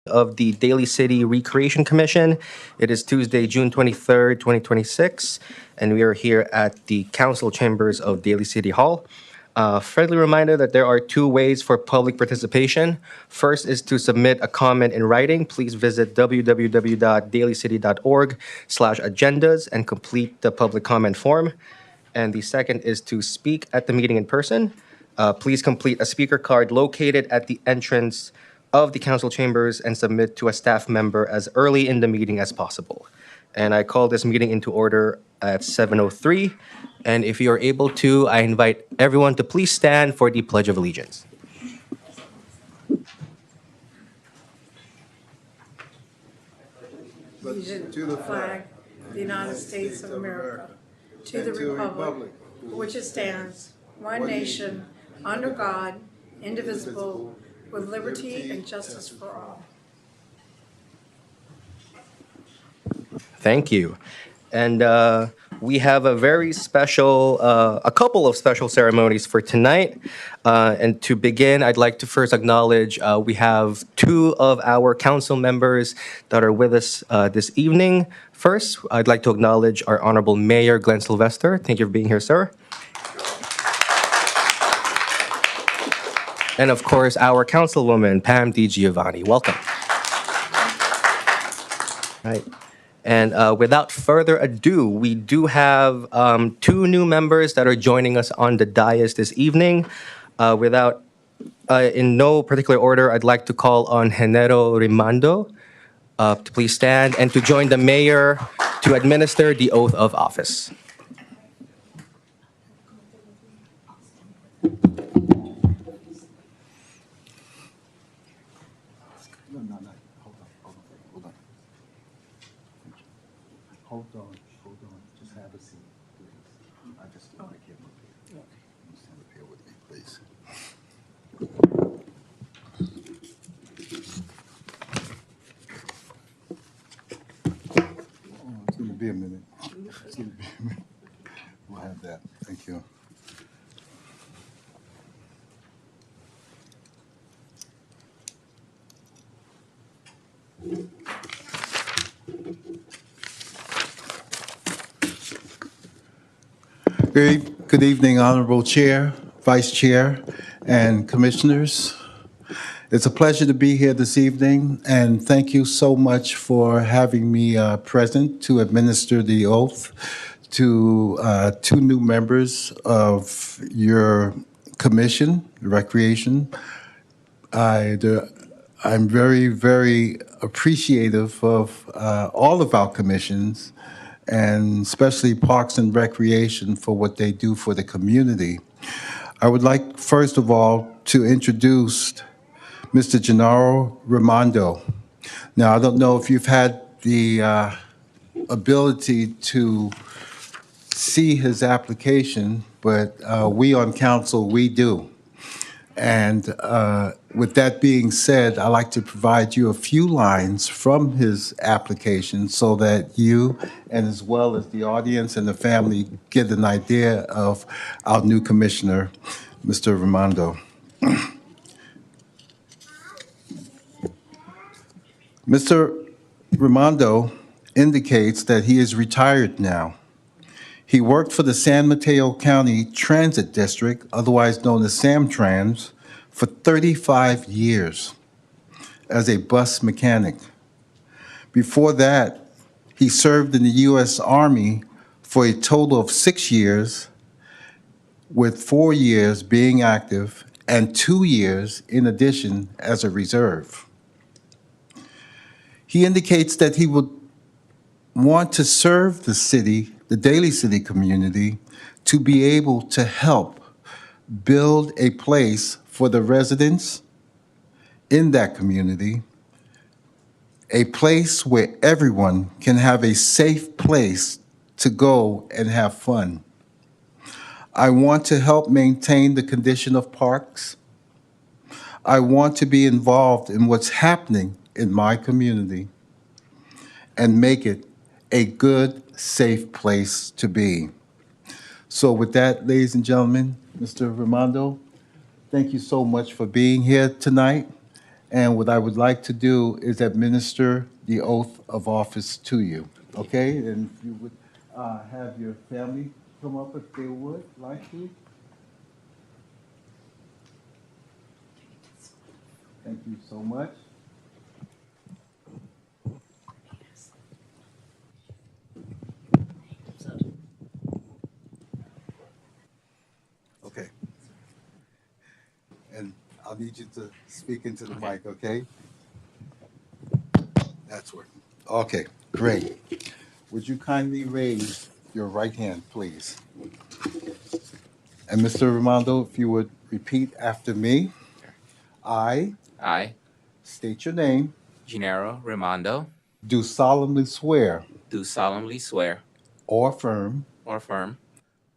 of the Daly City Recreation Commission. It is Tuesday, June 23rd, 2026, and we are here at the council chambers of Daly City Hall. Friendly reminder that there are two ways for public participation. First is to submit a comment in writing. Please visit www.dalycity.org/agendas and complete the public comment form. And the second is to speak at the meeting in person. Please complete a speaker card located at the entrance of the council chambers and submit to a staff member as early in the meeting as possible. And I call this meeting into order at 7:03. And if you are able to, I invite everyone to please stand for the Pledge of Allegiance. Allegiance to the flag of the United States of America, to the republic for which it stands, one nation, under God, indivisible, with liberty and justice for all. Thank you. And we have a very special, a couple of special ceremonies for tonight. And to begin, I'd like to first acknowledge we have two of our council members that are with us this evening. First, I'd like to acknowledge our Honorable Mayor Glenn Sylvester. Thank you for being here, sir. And of course, our councilwoman, Pam DiGiovanni. Welcome. Right. And without further ado, we do have two new members that are joining us on the dais this evening. In no particular order, I'd like to call on Genaro Rimando to please stand and to join the mayor to administer the oath of office. Hold on, just have a seat, please. I just don't like him up here. You stand up here with me, please. Oh, it's gonna be a minute. It's gonna be a minute. We'll have that, thank you. Good evening, Honorable Chair, Vice Chair, and Commissioners. It's a pleasure to be here this evening, and thank you so much for having me present to administer the oath to two new members of your commission, Recreation. I'm very, very appreciative of all of our commissions, and especially Parks and Recreation for what they do for the community. I would like, first of all, to introduce Mr. Genaro Rimando. Now, I don't know if you've had the ability to see his application, but we on council, we do. And with that being said, I'd like to provide you a few lines from his application so that you, and as well as the audience and the family, get an idea of our new commissioner, Mr. Rimando. Mr. Rimando indicates that he is retired now. He worked for the San Mateo County Transit District, otherwise known as Samtrans, for 35 years as a bus mechanic. Before that, he served in the U.S. Army for a total of 6 years, with 4 years being active and 2 years in addition as a reserve. He indicates that he would want to serve the city, the Daly City community, to be able to help build a place for the residents in that community, a place where everyone can have a safe place to go and have fun. I want to help maintain the condition of parks. I want to be involved in what's happening in my community and make it a good, safe place to be. So with that, ladies and gentlemen, Mr. Rimando, thank you so much for being here tonight. And what I would like to do is administer the oath of office to you. Okay? And if you would have your family come up if they would like to. Thank you so much. Okay. And I'll need you to speak into the mic, okay? That's working. Okay, great. Would you kindly raise your right hand, please? And Mr. Ramondo, if you would repeat after me. I I, state your name, Gennaro Raimondo, do solemnly swear do solemnly swear or affirm or affirm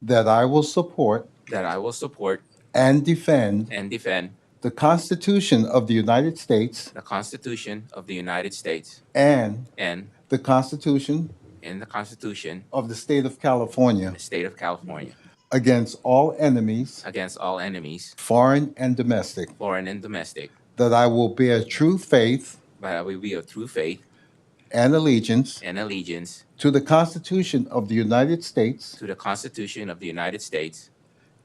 that I will support that I will support and defend and defend the Constitution of the United States the Constitution of the United States and and the Constitution the Constitution of the State of of California the State of California against all enemies, against all enemies, foreign and domestic, foreign and domestic, that I will bear true faith but I will be of true faith and allegiance and allegiance to the Constitution of the United States to the Constitution of the United States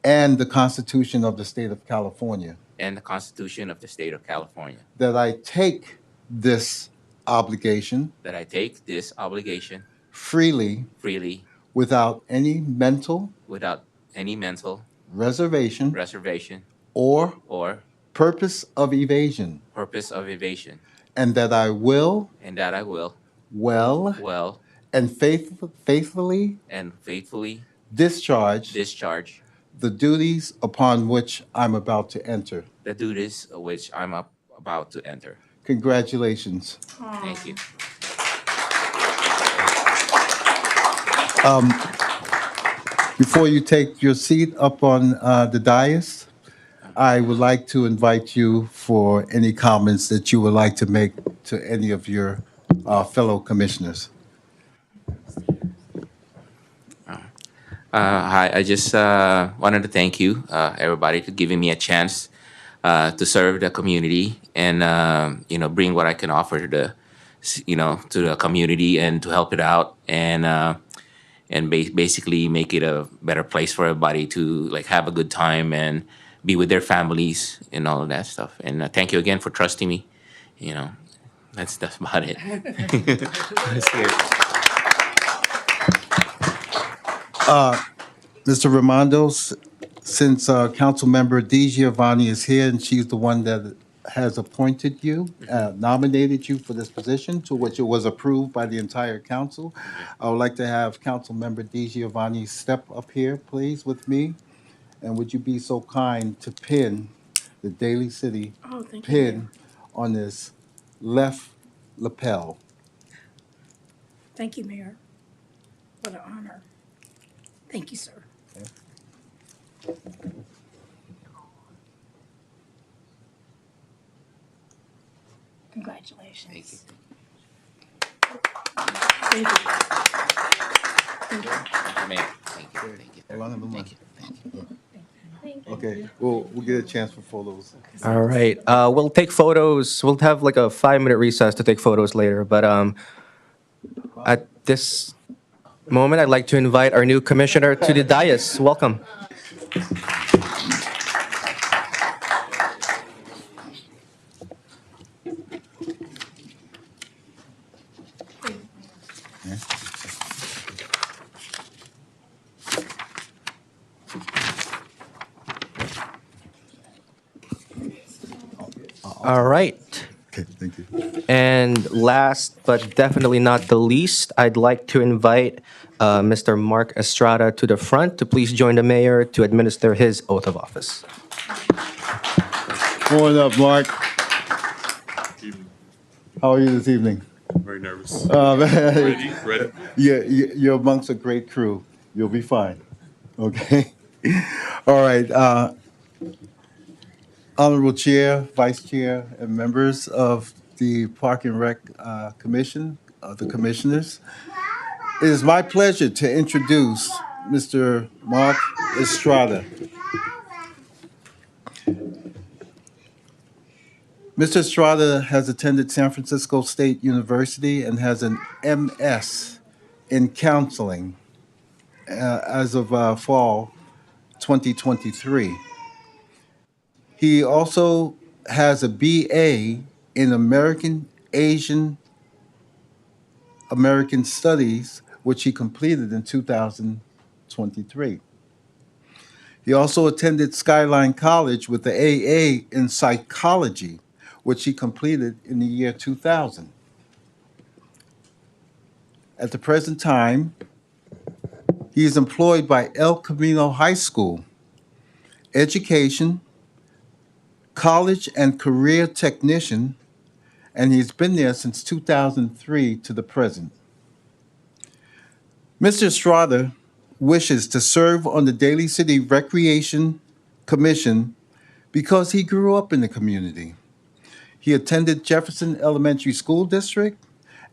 and the Constitution of the State of California, and the Constitution of the State of California, that I take this obligation that I take this obligation freely freely without any mental without any mental reservation reservation or or purpose of evasion, purpose of evasion, and that I will and that I will well and faithfully and faithfully discharge discharge the duties upon which I'm about to enter. the duties of which I'm about to enter. Congratulations. Thank you. Before you take your seat up on the dais, I would like to invite you for any comments that you would like to make to any of your fellow commissioners. Hi, I just wanted to thank you, everybody, for giving me a chance to serve the community and bring what I can offer to to the community and to help it out and basically make it a better place for everybody to like have a good time and be with their families and all of that stuff. And thank you again for trusting me. That's about it. Let's hear it. Mr. Raimondo, since Councilmember DiGiovanni is here and she's the one that has appointed you, nominated you for this position, to which it was approved by the entire council, I would like to have Councilmember DiGiovanni step up here, please, with me. And would you be so kind to pin the Daly City Oh, thank you. pin on this left lapel? Thank you, Mayor. What an honor. Thank you, sir. Congratulations. Thank you. Thank you. Thank you. Mayor, thank you. Thank you. Hold on, hold on. Thank you. Thank you. Okay, we'll get a chance for photos. All right. We'll take photos. We'll have like a 5-minute recess to take photos later. But at this moment, I'd like to invite our new commissioner to the dais. Welcome. All right. Okay, thank you. And last but definitely not the least, I'd like to invite Mr. Mark Estrada to the front to please join the mayor to administer his oath of office. Come on up, Mark. How are you this evening? Very nervous. Ready? Yeah, you're amongst a great crew. You'll be fine. Okay? All right. Honorable Chair, Vice Chair, and members of the Park and Rec Commission, the commissioners, it is my pleasure to introduce Mr. Mark Estrada. Mr. Estrada has attended San Francisco State University and has an MS in counseling as of fall 2023. He also has a BA in American Studies, which he completed in 2023. He also attended Skyline College with the AA in psychology, which he completed in the year 2000. At the present time, he is employed by El Camino High School, education, college and career technician, and he's been there since 2003 to the present. Mr. Estrada wishes to serve on the Daly City Recreation Commission because he grew up in the community. He attended Jefferson Elementary School District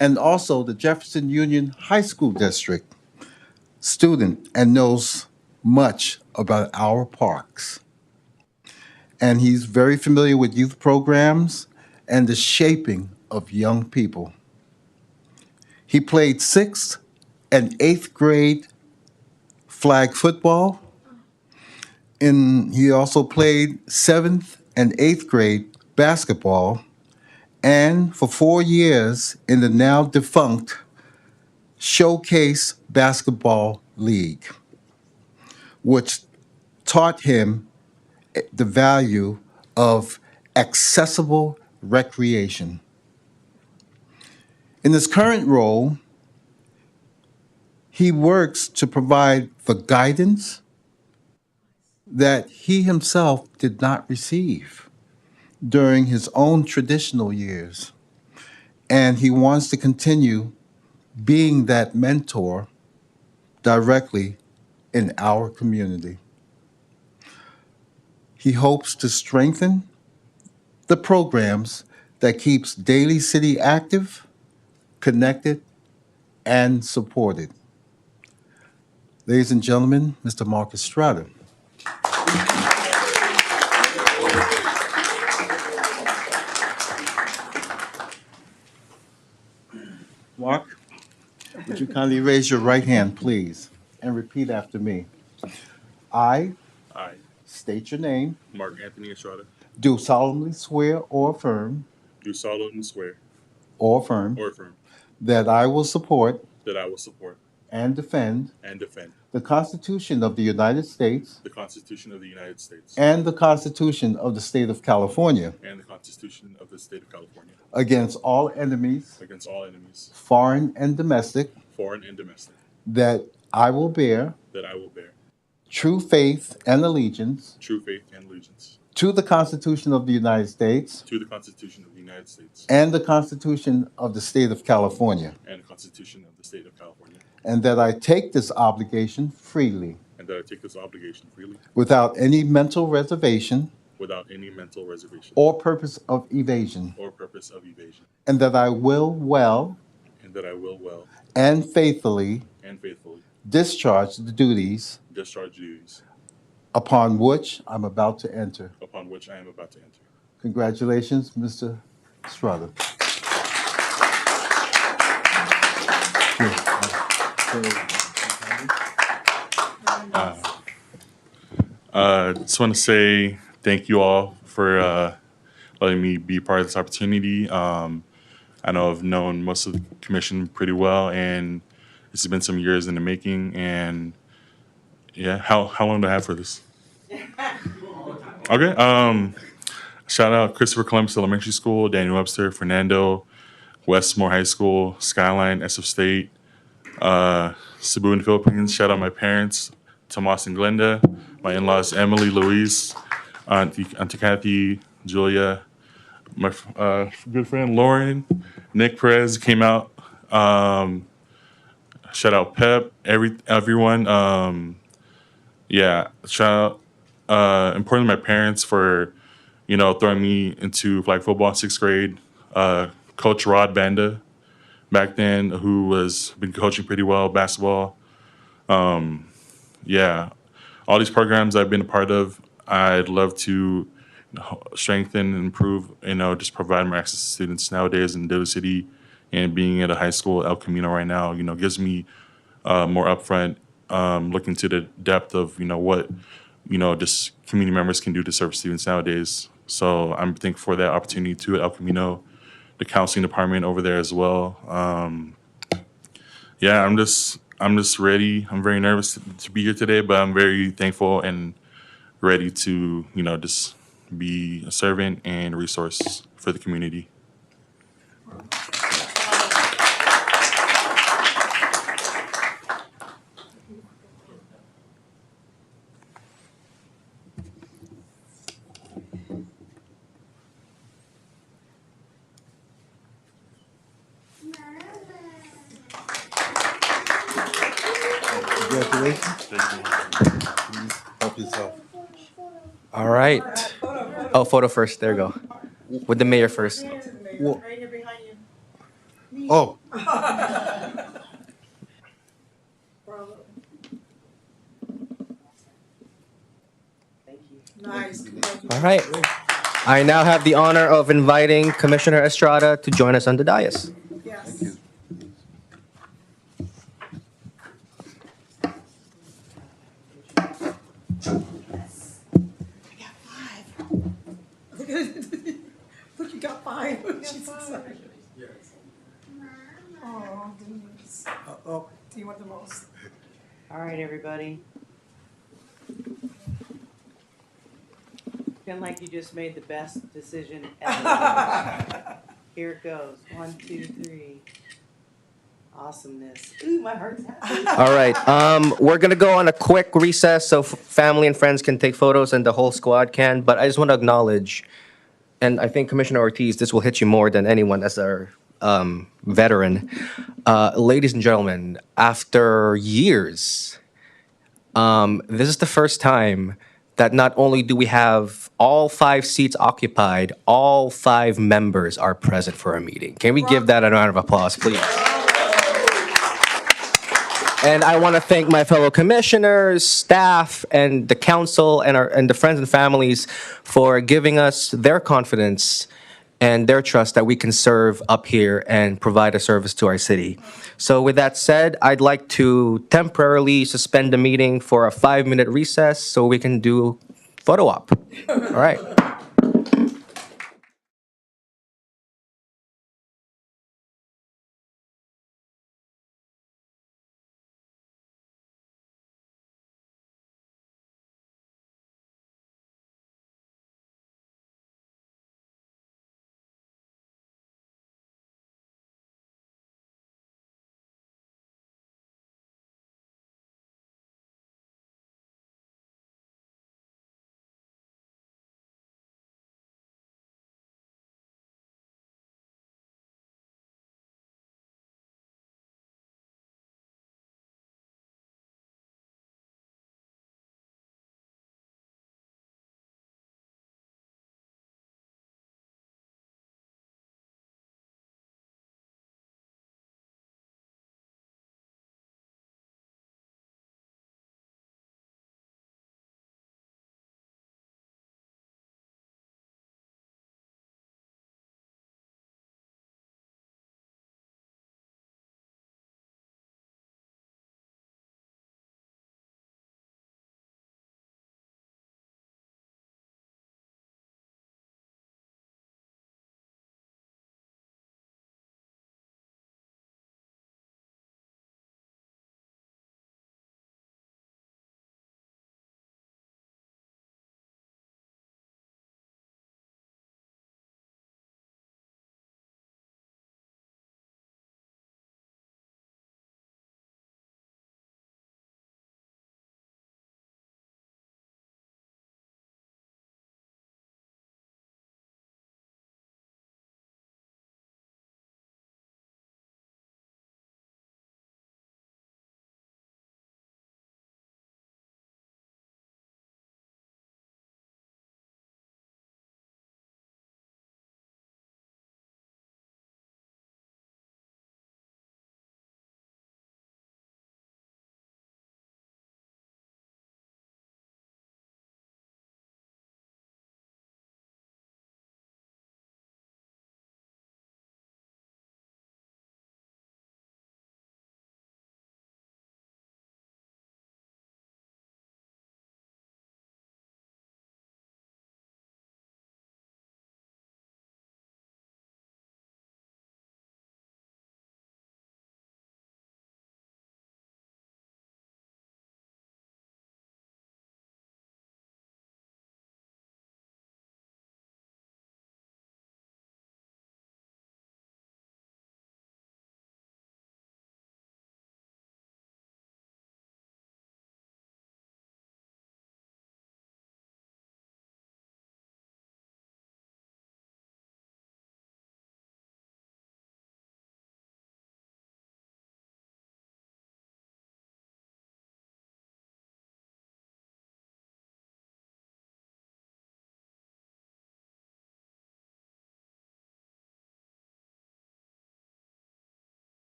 and also the Jefferson Union High School District student and knows much about our parks. And he's very familiar with youth programs and the shaping of young people. He played 6th and 8th grade flag football. And he also played 7th and 8th grade basketball, and for 4 years in the now defunct Showcase Basketball League, which taught him the value of accessible recreation. In his current role, he works to provide the guidance that he himself did not receive during his own traditional years. And he wants to continue being that mentor directly in our community. He hopes to strengthen the programs that keeps Daly City active, connected, and supported. Ladies and gentlemen, Mr. Mark Estrada. Mark, would you kindly raise your right hand, please, and repeat after me? I I, state your name, Mark Anthony Estrada, do solemnly swear or affirm do solemnly swear or affirm or affirm that I will support that I will support and defend and defend the Constitution of the United States the Constitution of the United States and the Constitution of the State of California and the Constitution of the State of California against all enemies, against all enemies, foreign and domestic, foreign and domestic, that I will bear that I will bear true faith and allegiance true faith and allegiance to the Constitution of the United States to the Constitution of the United States and the Constitution of the State of California, and the Constitution of the State of California, and that I take this obligation freely and that I take this obligation freely without any mental reservation without any mental reservation or purpose of evasion, or purpose of evasion, and that I will well and that I will well and faithfully and faithfully discharge the duties discharge duties upon which I'm about to enter. upon which I am about to enter. Congratulations, Mr. Estrada. Just want to say thank you all for letting me be part of this opportunity. I know I've known most of the commission pretty well, and it's been some years in the making. And yeah, how long do I have for this? Okay. Shout out Christopher Columbus Elementary School, Daniel Webster, Fernando, Westmore High School, Skyline, SF State, Cebu in the Philippines. Shout out my parents, Tomas and Glenda, my in-laws, Emily, Louise, Auntie Kathy, Julia, my good friend Lauren, Nick Perez came out. Shout out Pep, everyone. Yeah, shout out importantly my parents for throwing me into flag football in 6th grade. Coach Rod Banda back then, who was been coaching pretty well basketball. Yeah, all these programs I've been a part of, I'd love to strengthen and improve, just provide more access to students nowadays in Daly City, and being at a high school, El Camino right now, gives me more upfront look into the depth of, what, just community members can do to serve students nowadays. So I'm thankful for that opportunity too at El Camino, the counseling department over there as well. Yeah, I'm just ready. I'm very nervous to be here today, but I'm very thankful and ready to, just be a servant and resource for the community. Congratulations. Please help yourself. All right. Oh, photo first. There you go. With the mayor first. Well, oh, Nice. All right. I now have the honor of inviting Commissioner Estrada to join us on the dais. Yes. Look, you got five. She's excited. Oh, Denise. oh, Do you want the most? All right, everybody. Feel like you just made the best decision ever. Here it goes. 1, 2, 3. Awesomeness. Ooh, my heart's happy. All right. We're gonna go on a quick recess so family and friends can take photos and the whole squad can. But I just want to acknowledge, and I think Commissioner Ortiz, this will hit you more than anyone as our veteran. Ladies and gentlemen, after years, this is the first time that not only do we have all 5 seats occupied, all 5 members are present for a meeting. Can we give that a round of applause, please? And I want to thank my fellow commissioners, staff, and the council, and the friends and families for giving us their confidence and their trust that we can serve up here and provide a service to our city. So with that said, I'd like to temporarily suspend the meeting for a 5-minute recess so we can do photo op. All right.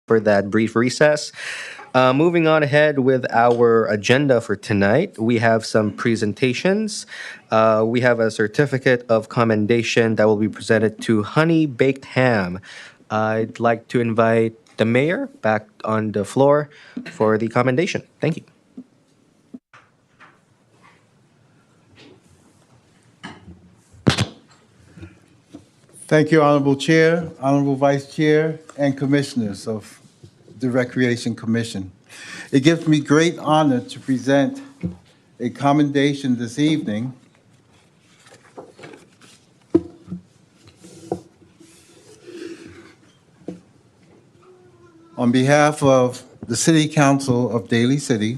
for that brief recess. Moving on ahead with our agenda for tonight, we have some presentations. We have a certificate of commendation that will be presented to Honey Baked Ham. I'd like to invite the mayor back on the floor for the commendation. Thank you. Thank you, Honorable Chair, Honorable Vice Chair, and Commissioners of the Recreation Commission. It gives me great honor to present a commendation this evening on behalf of the City Council of Daly City.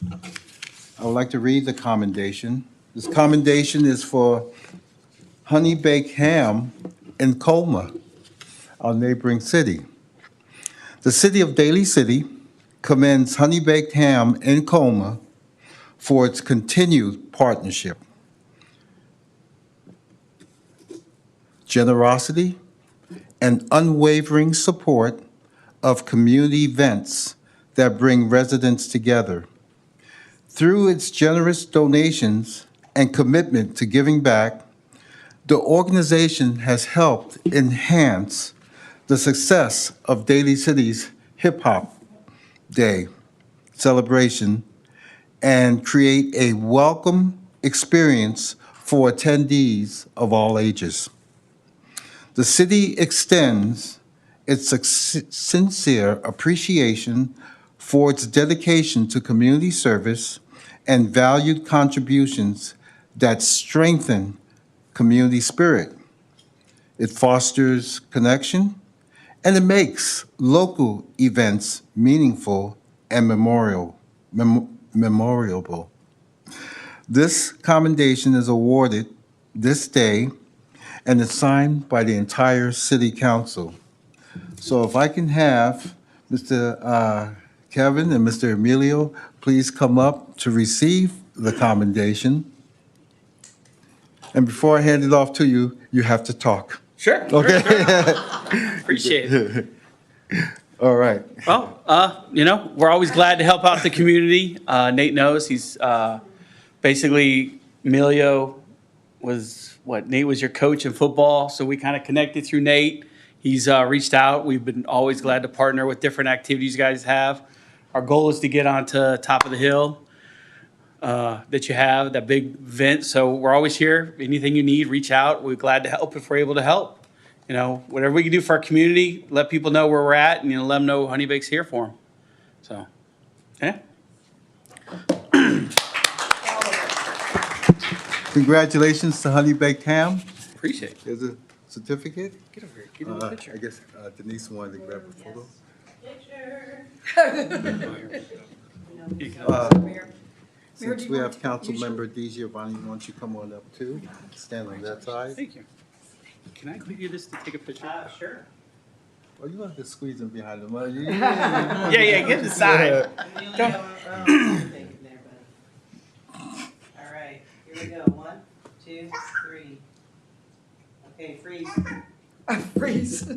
I would like to read the commendation. This commendation is for Honey Baked Ham in Colma, our neighboring city. The City of Daly City commends Honey Baked Ham in Colma for its continued partnership, generosity, and unwavering support of community events that bring residents together. Through its generous donations and commitment to giving back, the organization has helped enhance the success of Daly City's Hip Hop Day celebration and create a welcome experience for attendees of all ages. The city extends its sincere appreciation for its dedication to community service and valued contributions that strengthen community spirit. It fosters connection, and it makes local events meaningful and memorable. This commendation is awarded this day and is signed by the entire City Council. So if I can have Mr. Kevin and Mr. Emilio please come up to receive the commendation. And before I hand it off to you, you have to talk. Sure. Okay? Sure. Appreciate it. All right. Well, we're always glad to help out the community. Nate knows he's basically Emilio Nate was your coach in football, so we kind of connected through Nate. He's reached out. We've been always glad to partner with different activities you guys have. Our goal is to get onto top of the hill that you have, that big event. So we're always here. Anything you need, reach out. We're glad to help if we're able to help. Whatever we can do for our community, let people know where we're at, and let them know Honey Bake's here for them. So, yeah. Congratulations to Honey Baked Ham. Appreciate it. Here's a certificate. Get over here. Get in the picture. I guess Denise wanted to grab a photo. Since we have Council Member Giovanni, why don't you come on up too? Stand on that side. Thank you. Can I leave you this to take a picture? Sure. Oh, you want to squeeze him behind him. Yeah, get in the side. All right, here we go. 1, 2, 3. Okay, freeze. Freeze.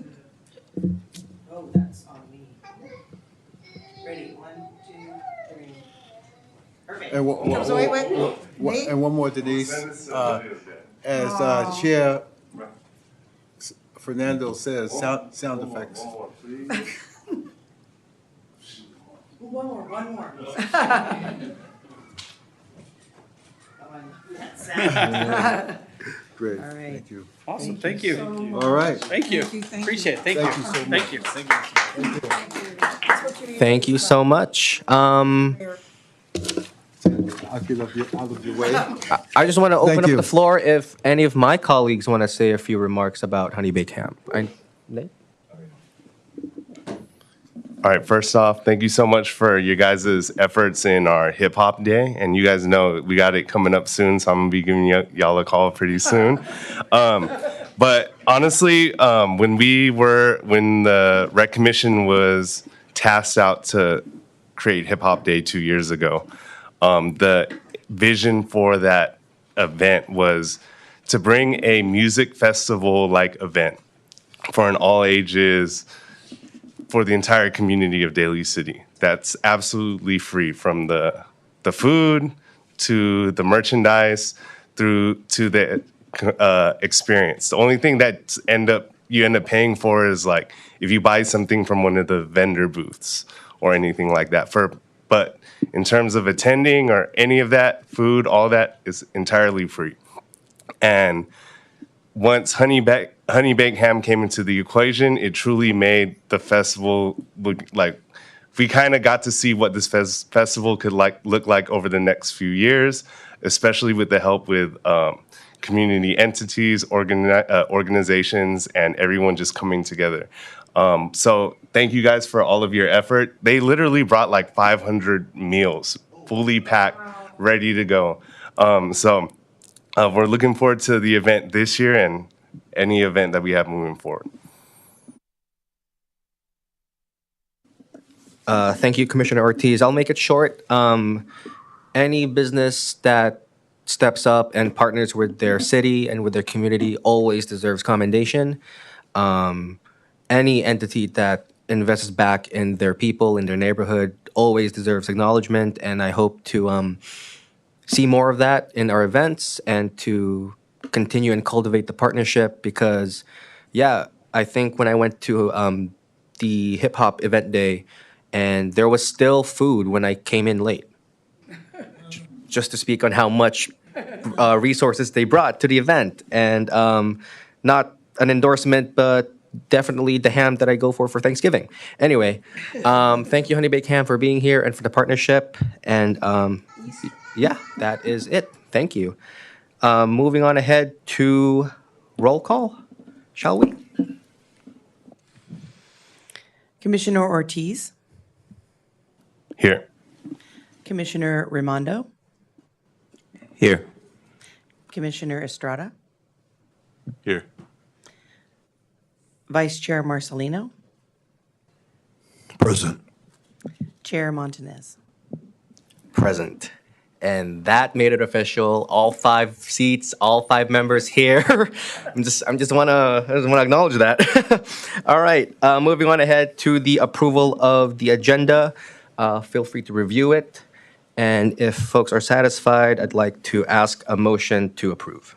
Oh, that's on me. Ready? 1, 2, 3. Perfect. And So wait. Nate? and one more, Denise. As Chair Fernando says, sound effects. One more. Great, All right. thank you. Awesome. Thank you. All right. Thank you. Thank you. Appreciate it. Thank Thank you you. so much. Thank you. Thank you so much. I'll get out of your way. I just want to open Thank up you. the floor if any of my colleagues want to say a few remarks about Honey Baked Ham. Nate? All right, first off, thank you so much for your guys' efforts in our hip hop day. And you guys know we got it coming up soon, so I'm gonna be giving y'all a call pretty soon. But honestly, when the Rec Commission was tasked out to create Hip Hop Day 2 years ago, the vision for that event was to bring a music festival-like event for an all ages for the entire community of Daly City. That's absolutely free, from the food to the merchandise through to the experience. The only thing that you end up paying for is like if you buy something from one of the vendor booths or anything like that. But in terms of attending or any of that, food, all that is entirely free. And once honey baked ham came into the equation, it truly made the festival look like we kind of got to see what this festival could look like over the next few years, especially with the help with community entities, organizations, and everyone just coming together. So thank you guys for all of your effort. They literally brought like 500 meals, fully packed, ready to go. We're looking forward to the event this year and any event that we have moving forward. Thank you, Commissioner Ortiz. I'll make it short. Any business that steps up and partners with their city and with their community always deserves commendation. Any entity that invests back in their people, in their neighborhood, always deserves acknowledgement, and I hope to see more of that in our events and to continue and cultivate the partnership because, yeah, I think when I went to the hip hop event day and there was still food when I came in late, just to speak on how much resources they brought to the event. And not an endorsement, but definitely the ham that I go for Thanksgiving. Anyway, thank you, Honey Baked Ham, for being here and for the partnership. And yeah, that is it. Thank you. Moving on ahead to roll call, shall we? Commissioner Ortiz, Here. Commissioner Raimondo, Here. Commissioner Estrada, Here. Vice Chair Marcelino, Present. Chair Montanez. Present. And that made it official. All 5 seats, all 5 members here. I just wanna acknowledge that. All right, moving on ahead to the approval of the agenda. Feel free to review it. And if folks are satisfied, I'd like to ask a motion to approve.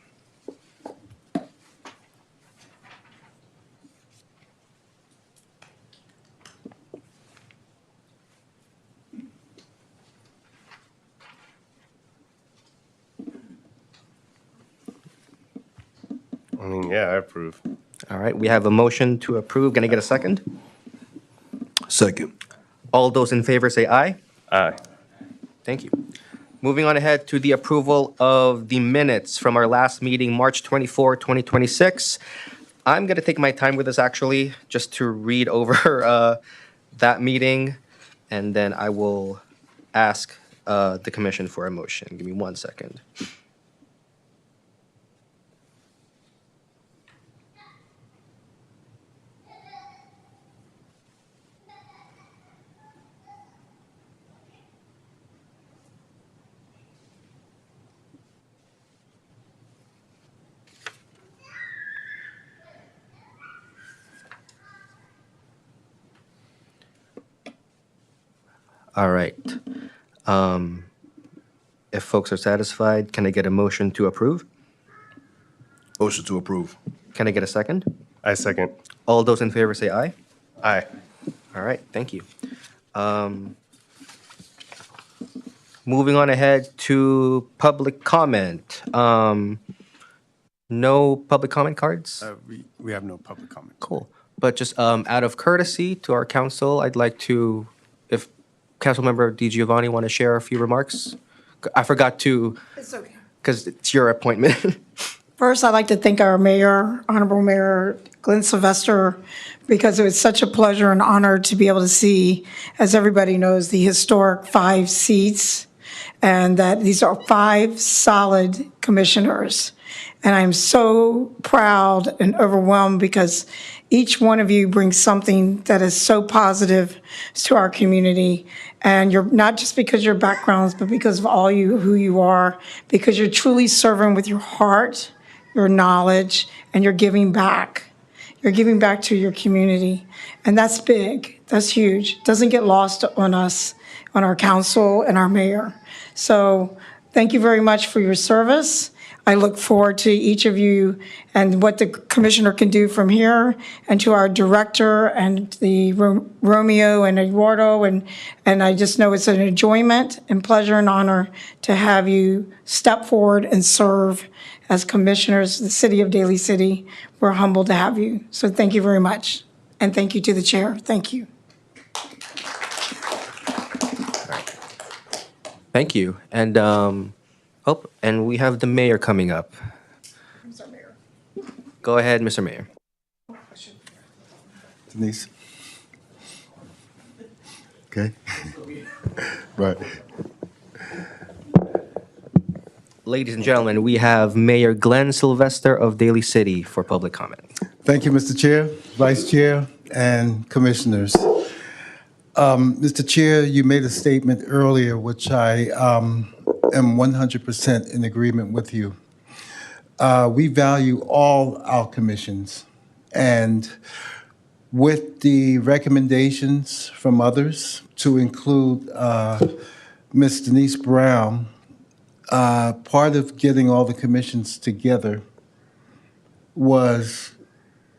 I mean, yeah, I approve. All right, we have a motion to approve. Can I get a second? Second. All those in favor say aye. Aye. Thank you. Moving on ahead to the approval of the minutes from our last meeting, March 24, 2026. I'm going to take my time with this, actually, just to read over that meeting, and then I will ask the commission for a motion. Give me 1 second. All right. If folks are satisfied, can I get a motion to approve? Motion to approve. Can I get a second? I second. All those in favor say aye. Aye. All right, thank you. Moving on ahead to public comment. No public comment cards? We have no public comment. Cool. But just out of courtesy to our council, I'd like to, if Councilmember DiGiovanni want to share a few remarks? I forgot to, It's okay. because it's your appointment. First, I'd like to thank our mayor, Honorable Mayor Glenn Sylvester, because it was such a pleasure and honor to be able to see, as everybody knows, the historic 5 seats, and that these are 5 solid commissioners. And I'm so proud and overwhelmed because each one of you brings something that is so positive to our community. And you're not just because of your backgrounds, but because of all you, who you are, because you're truly serving with your heart, your knowledge, and you're giving back. You're giving back to your community, and that's big. That's huge. Doesn't get lost on us, on our council and our mayor. So thank you very much for your service. I look forward to each of you and what the commissioner can do from here, and to our director and the Romeo and Eduardo. And I just know it's an enjoyment and pleasure and honor to have you step forward and serve as commissioners of the city of Daly City. We're humbled to have you. So thank you very much. And thank you to the chair. Thank you. Thank you. And and we have the mayor coming up. Go ahead, Mr. Mayor. Denise? Okay. Right. Ladies and gentlemen, we have Mayor Glenn Sylvester of Daly City for public comment. Thank you, Mr. Chair, Vice Chair, and Commissioners. Mr. Chair, you made a statement earlier, which I am 100% in agreement with you. We value all our commissions, and with the recommendations from others to include Ms. Denise Brown, part of getting all the commissions together was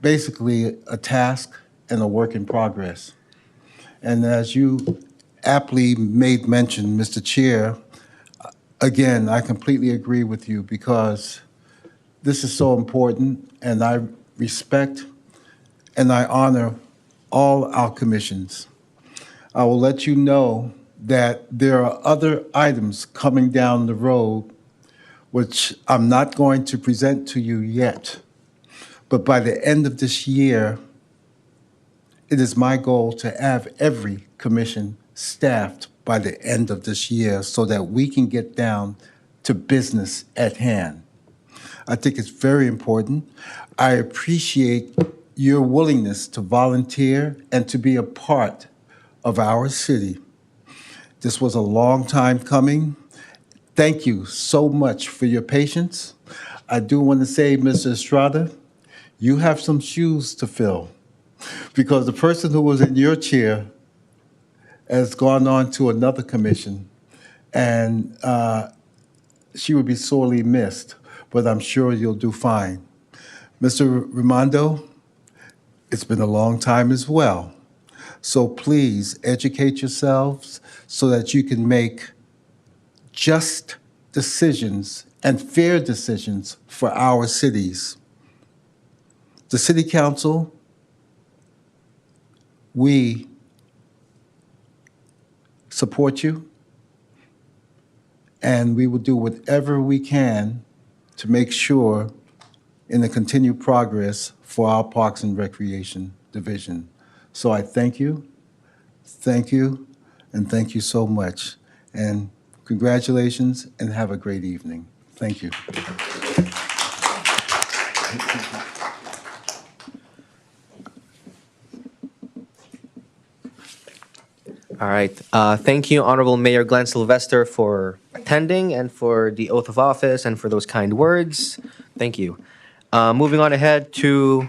basically a task and a work in progress. And as you aptly made mention, Mr. Chair, again, I completely agree with you, because this is so important, and I respect and I honor all our commissions. I will let you know that there are other items coming down the road which I'm not going to present to you yet, but by the end of this year, it is my goal to have every commission staffed by the end of this year so that we can get down to business at hand. I think it's very important. I appreciate your willingness to volunteer and to be a part of our city. This was a long time coming. Thank you so much for your patience. I do want to say, Mr. Estrada, you have some shoes to fill, because the person who was in your chair has gone on to another commission, and she would be sorely missed, but I'm sure you'll do fine. Mr. Raimondo, it's been a long time as well. So please educate yourselves so that you can make just decisions and fair decisions for our cities. The City Council, we support you, and we will do whatever we can to make sure in the continued progress for our Parks and Recreation Division. So I thank you, and thank you so much. And congratulations, and have a great evening. Thank you. All right. Thank you, Honorable Mayor Glenn Sylvester, for attending and for the oath of office and for those kind words. Thank you. Moving on ahead to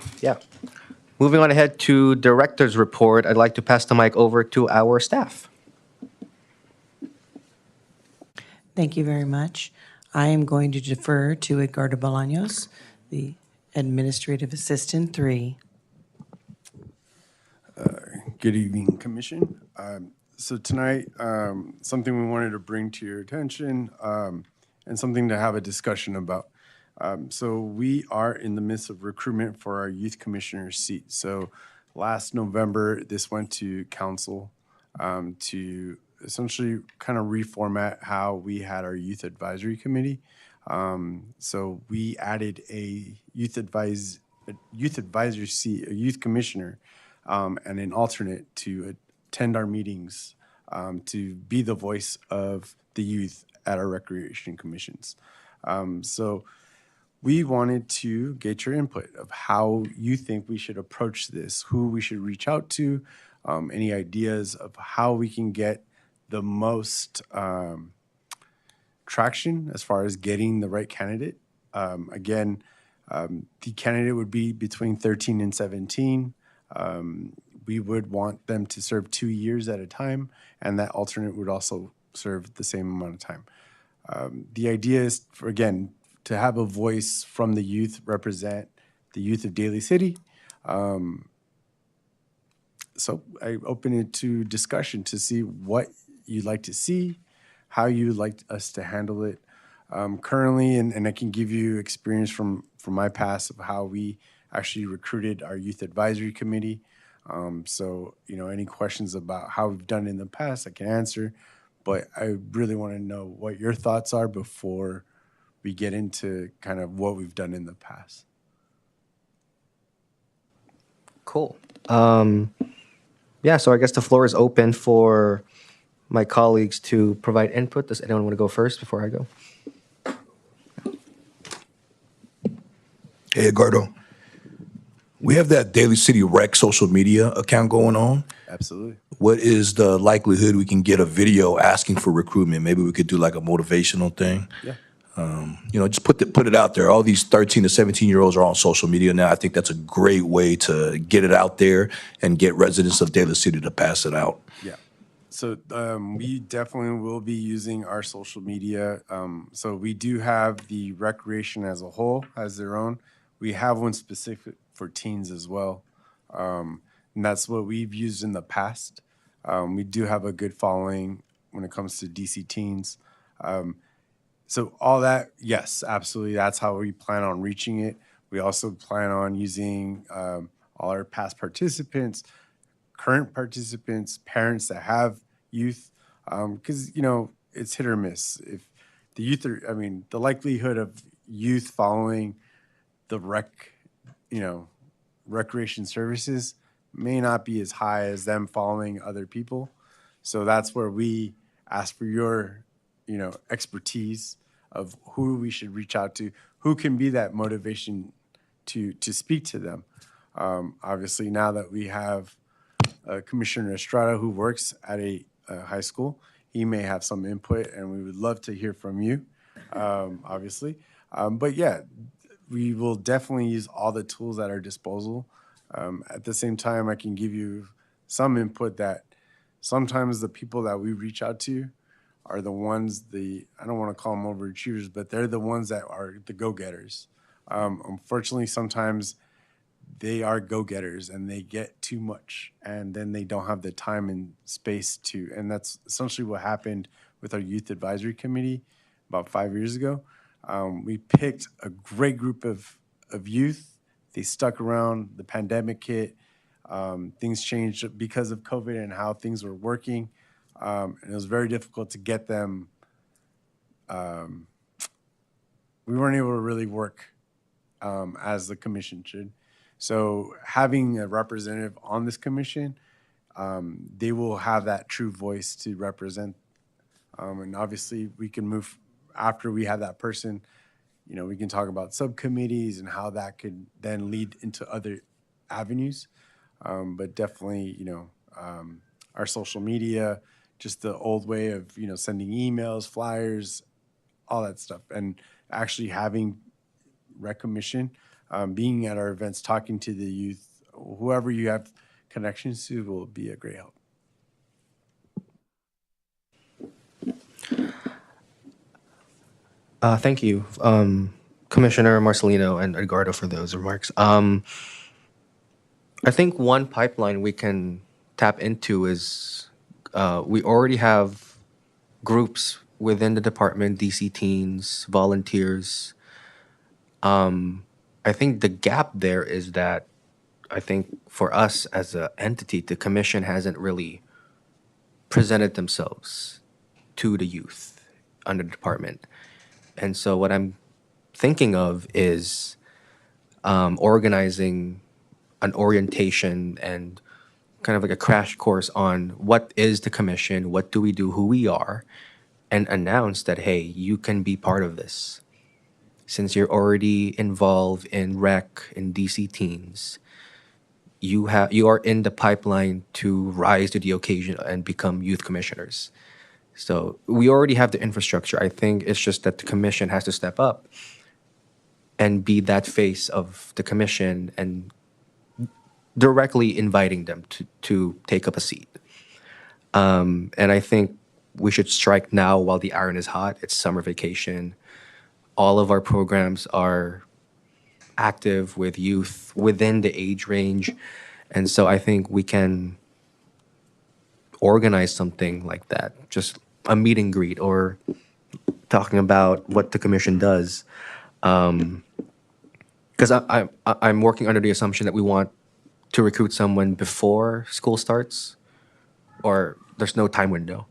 director's report, I'd like to pass the mic over to our staff. Thank you very much. I am going to defer to Edgardo Bolaños, the Administrative Assistant 3. Good evening, Commission. So tonight, something we wanted to bring to your attention and something to have a discussion about. So we are in the midst of recruitment for our youth commissioner seat. So last November, this went to council to essentially kind of reformat how we had our youth advisory committee. So we added a youth advisory seat, a youth commissioner, and an alternate to attend our meetings, to be the voice of the youth at our recreation commissions. So we wanted to get your input of how you think we should approach this, who we should reach out to, any ideas of how we can get the most traction as far as getting the right candidate. Again, The candidate would be between 13 and 17. We would want them to serve 2 years at a time, and that alternate would also serve the same amount of time. The idea is, again, to have a voice from the youth, represent the youth of Daly City. So I open it to discussion to see what you'd like to see, how you'd like us to handle it. Currently, and I can give you experience from my past of how we actually recruited our youth advisory committee. So, any questions about how we've done in the past, I can answer. But I really want to know what your thoughts are before we get into kind of what we've done in the past. Cool. Yeah, so I guess the floor is open for my colleagues to provide input. Does anyone want to go first before I go? Hey, Edgardo. We have that Daly City Rec social media account going on. Absolutely. What is the likelihood we can get a video asking for recruitment? Maybe we could do like a motivational thing. Yeah. Just put it out there. All these 13 to 17-year-olds are on social media now. I think that's a great way to get it out there and get residents of Daly City to pass it out. Yeah. So we definitely will be using our social media. So we do have the recreation as a whole has their own. We have one specific for teens as well. And that's what we've used in the past. We do have a good following when it comes to DC teens. So all that, yes, absolutely. That's how we plan on reaching it. We also plan on using all our past participants, current participants, parents that have youth, because, it's hit or miss. If the youth are, the likelihood of youth following the recreation services may not be as high as them following other people. So that's where we ask for your, expertise of who we should reach out to, who can be that motivation to speak to them. Obviously, now that we have Commissioner Estrada who works at a high school, he may have some input, and we would love to hear from you, obviously. But yeah, we will definitely use all the tools at our disposal. At the same time, I can give you some input that sometimes the people that we reach out to are the ones, I don't want to call them overachievers, but they're the ones that are the go-getters. Unfortunately, sometimes they are go-getters and they get too much, and then they don't have the time and space to, and that's essentially what happened with our youth advisory committee about 5 years ago. We picked a great group of youth. They stuck around, the pandemic hit, things changed because of COVID and how things were working. And it was very difficult to get them. We weren't able to really work as the commission should. So having a representative on this commission, they will have that true voice to represent. And obviously we can move after we have that person, we can talk about subcommittees and how that could then lead into other avenues. But definitely, our social media, just the old way of, sending emails, flyers, all that stuff. And actually having recognition, being at our events, talking to the youth, whoever you have connections to will be a great help. Thank you, Commissioner Marcelino and Edgardo, for those remarks. I think one pipeline we can tap into is we already have groups within the department, DC Teens, volunteers. I think the gap there is that I think for us as an entity, the commission hasn't really presented themselves to the youth under the department. And so what I'm thinking of is organizing an orientation and kind of like a crash course on what is the commission, what do we do, who we are, and announce that, hey, you can be part of this. Since you're already involved in rec, in DC Teens, you are in the pipeline to rise to the occasion and become youth commissioners. So we already have the infrastructure. I think it's just that the commission has to step up and be that face of the commission and directly inviting them to take up a seat. And I think we should strike now while the iron is hot. It's summer vacation. All of our programs are active with youth within the age range. And so I think we can organize something like that, just a meet and greet or talking about what the commission does. Because I'm working under the assumption that we want to recruit someone before school starts, or there's no time window.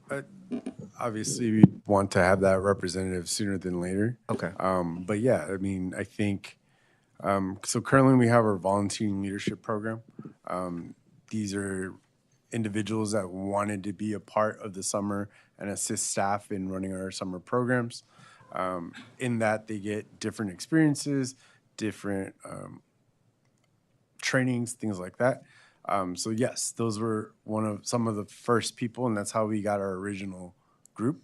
Obviously, we want to have that representative sooner than later. Okay. But yeah, I mean, I think, so currently we have our volunteering leadership program. These are individuals that wanted to be a part of the summer and assist staff in running our summer programs. In that they get different experiences, different trainings, things like that. So yes, those were some of the first people, and that's how we got our original group.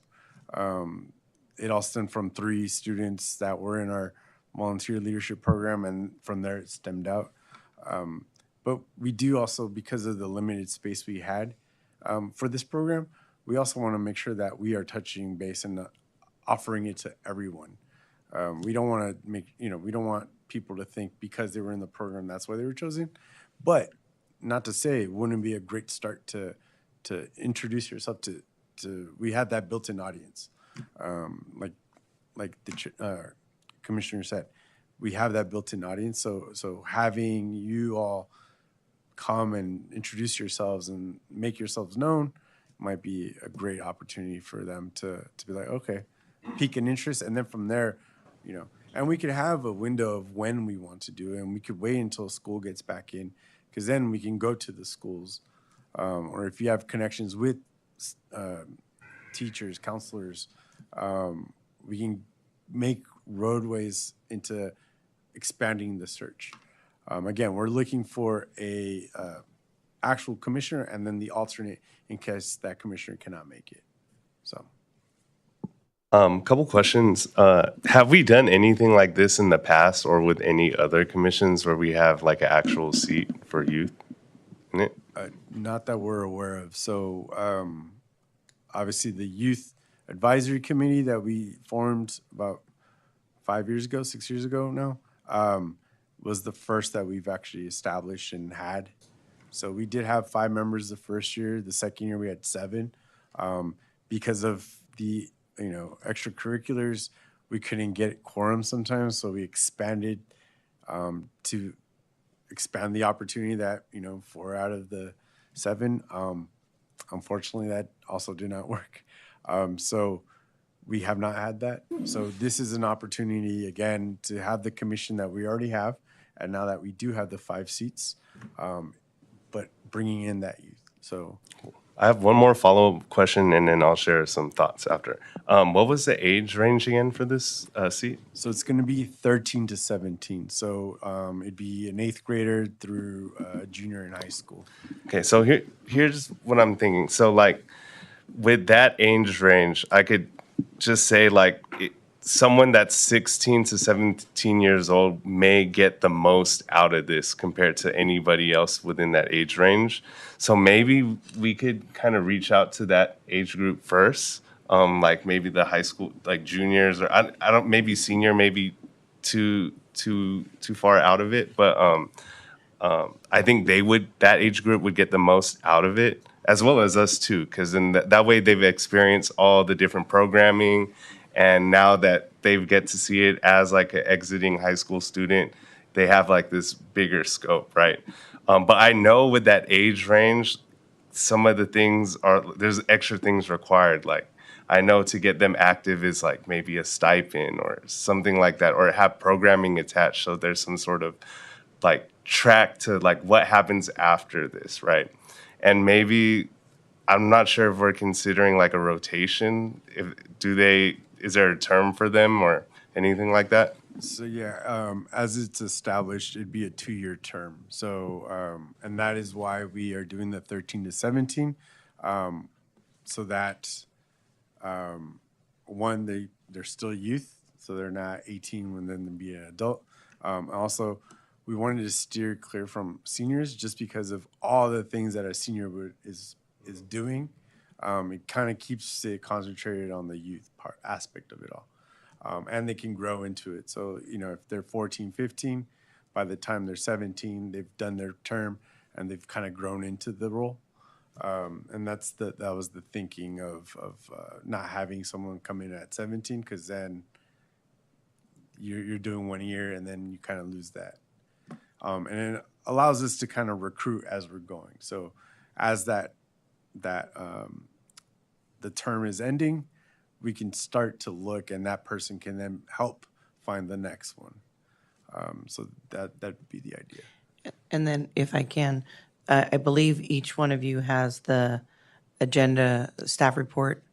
It all stemmed from 3 students that were in our volunteer leadership program, and from there it stemmed out. But we do also, because of the limited space we had for this program, we also want to make sure that we are touching base and offering it to everyone. We don't want to we don't want people to think because they were in the program, that's why they were chosen. But not to say, wouldn't it be a great start to introduce yourself to we have that built-in audience. Like the commissioner said, we have that built-in audience. So having you all come and introduce yourselves and make yourselves known might be a great opportunity for them to be like, okay, pique an interest. And then from there, and we could have a window of when we want to do it, and we could wait until school gets back in, because then we can go to the schools. Or if you have connections with teachers, counselors, we can make roadways into expanding the search. Again, we're looking for a actual commissioner and then the alternate in case that commissioner cannot make it. So. Couple questions. Have we done anything like this in the past or with any other commissions where we have like an actual seat for youth in it? Not that we're aware of. So obviously the youth advisory committee that we formed about 5 years ago, 6 years ago now, was the first that we've actually established and had. So we did have 5 members the first year. The second year we had 7. Because of the extracurriculars, we couldn't get quorum sometimes, so we expanded to expand the opportunity that 4 out of the 7. Unfortunately, that also did not work. So we have not had that. So this is an opportunity again to have the commission that we already have, and now that we do have the 5 seats, but bringing in that youth. So. I have one more follow-up question, and then I'll share some thoughts after. What was the age range again for this seat? So it's going to be 13 to 17. So it'd be an 8th grader through junior in high school. Okay, so here's what I'm thinking. So like with that age range, I could just say like someone that's 16 to 17 years old may get the most out of this compared to anybody else within that age range. So maybe we could kind of reach out to that age group first, like maybe the high school, like juniors, or I don't, maybe senior, maybe too far out of it. But I think that age group would get the most out of it, as well as us too, because then that way they've experienced all the different programming. And now that they get to see it as like an exiting high school student, they have like this bigger scope, right? But I know with that age range, some of the things there's extra things required. Like I know to get them active is like maybe a stipend or something like that, or have programming attached. So there's some sort of like track to like what happens after this, right? And maybe, I'm not sure if we're considering like a rotation. Is there a term for them or anything like that? So yeah, as it's established, it'd be a 2-year term. So and that is why we are doing the 13 to 17, so that one, they're still youth, so they're not 18 when then to be an adult. Also, we wanted to steer clear from seniors just because of all the things that a senior is doing. It kind of keeps it concentrated on the youth part aspect of it all. And they can grow into it. So, if they're 14, 15, by the time they're 17, they've done their term and they've kind of grown into the role. And that was the thinking of not having someone come in at 17, because then you're doing 1 year and then you kind of lose that. And it allows us to kind of recruit as we're going. So as the term is ending, we can start to look, and that person can then help find the next one. So that'd be the idea. And then if I can, I believe each one of you has the agenda staff report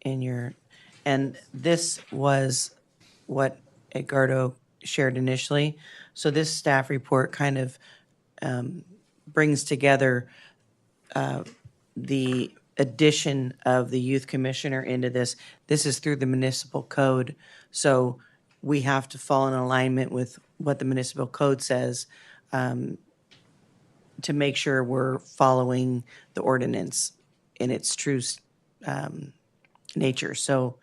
in your, and this was what Edgardo shared initially. So this staff report kind of brings together the addition of the youth commissioner into this. This is through the municipal code. So we have to fall in alignment with what the municipal code says to make sure we're following the ordinance in its true nature. So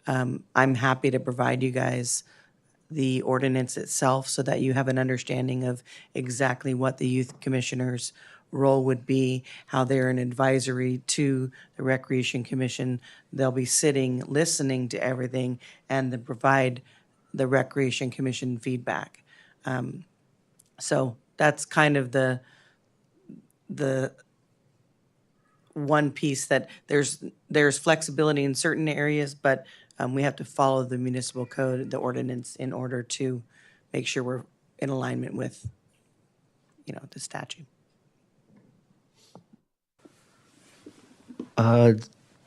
I'm happy to provide you guys the ordinance itself so that you have an understanding of exactly what the youth commissioner's role would be, how they're an advisory to the Recreation Commission. They'll be sitting, listening to everything, and then provide the Recreation Commission feedback. So that's kind of the one piece, that there's flexibility in certain areas, but we have to follow the municipal code, the ordinance, in order to make sure we're in alignment with, the statute.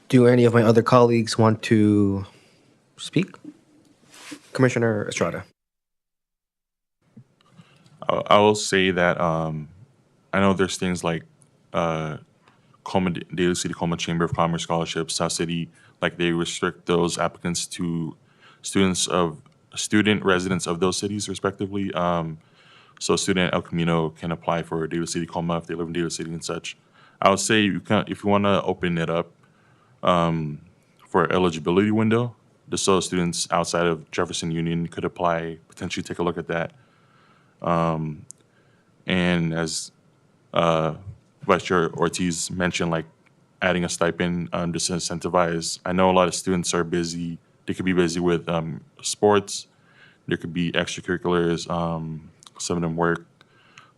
Do any of my other colleagues want to speak? Commissioner Estrada. I will say that I know there's things like Daly City Colma Chamber of Commerce scholarships, South City, like they restrict those applicants to student residents of those cities respectively. So a student at El Camino can apply for Daly City Colma if they live in Daly City and such. I would say if you want to open it up for eligibility window, just so students outside of Jefferson Union could apply, potentially take a look at that. And as Vice Chair Ortiz mentioned, like adding a stipend just to incentivize. I know a lot of students are busy. They could be busy with sports. There could be extracurriculars. Some of them work.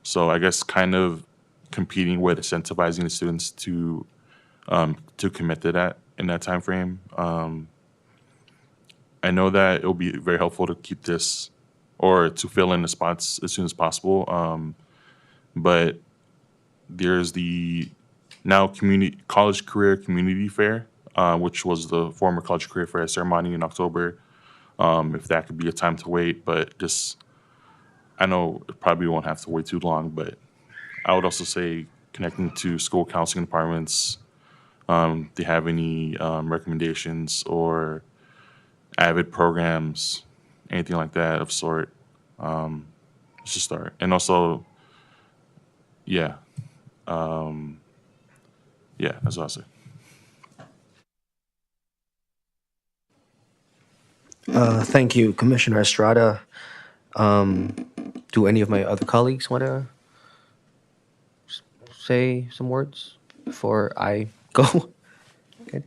So I guess kind of competing with incentivizing the students to commit to that in that time frame. I know that it'll be very helpful to keep this or to fill in the spots as soon as possible. But there's the now college career community fair, which was the former college career fair ceremony in October. If that could be a time to wait, but I know it probably won't have to wait too long, but I would also say connecting to school counseling departments. Do you have any recommendations or AVID programs, anything like that of sort? Let's just start. And also, yeah, that's what I'll say. Thank you, Commissioner Estrada. Do any of my other colleagues want to say some words before I go? Okay.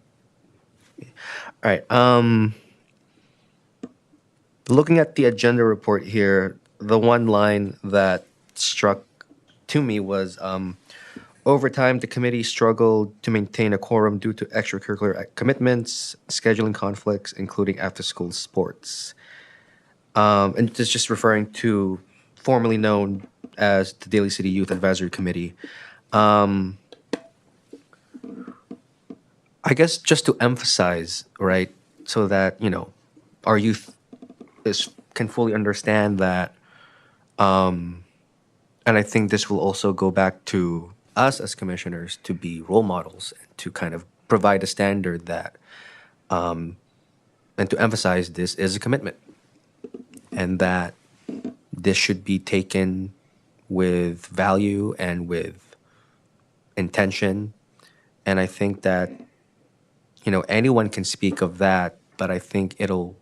All right. Looking at the agenda report here, the one line that struck to me was over time, the committee struggled to maintain a quorum due to extracurricular commitments, scheduling conflicts, including after-school sports. And this is just referring to formerly known as the Daly City Youth Advisory Committee. I guess just to emphasize, right, so that, our youth can fully understand that, and I think this will also go back to us as commissioners to be role models and to kind of provide a standard that, and to emphasize this is a commitment, and that this should be taken with value and with intention. And I think that, anyone can speak of that, but I think it'll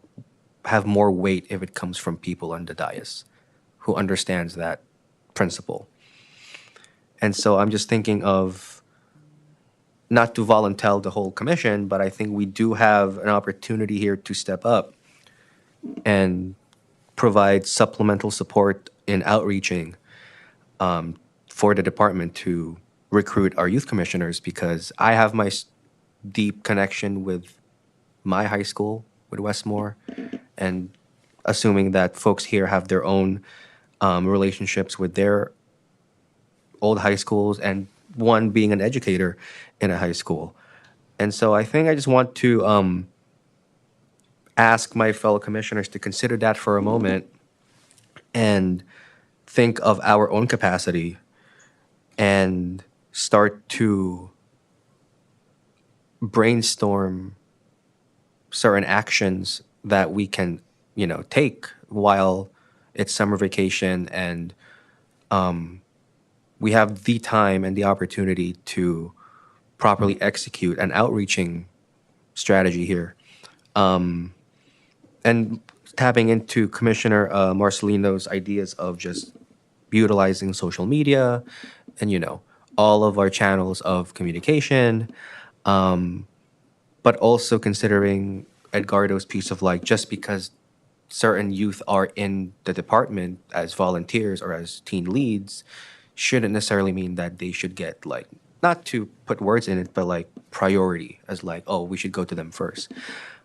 have more weight if it comes from people on the dais who understands that principle. And so I'm just thinking of, not to volunteer the whole commission, but I think we do have an opportunity here to step up and provide supplemental support in outreaching for the department to recruit our youth commissioners, because I have my deep connection with my high school, with Westmore, and assuming that folks here have their own relationships with their old high schools, and one being an educator in a high school. And so I think I just want to ask my fellow commissioners to consider that for a moment and think of our own capacity and start to brainstorm certain actions that we can, take while it's summer vacation, and we have the time and the opportunity to properly execute an outreaching strategy here. And tapping into Commissioner Marcelino's ideas of just utilizing social media and, all of our channels of communication, but also considering Edgardo's piece of, like, just because certain youth are in the department as volunteers or as teen leads shouldn't necessarily mean that they should get, like, not to put words in it, but like priority, as like, oh, we should go to them first.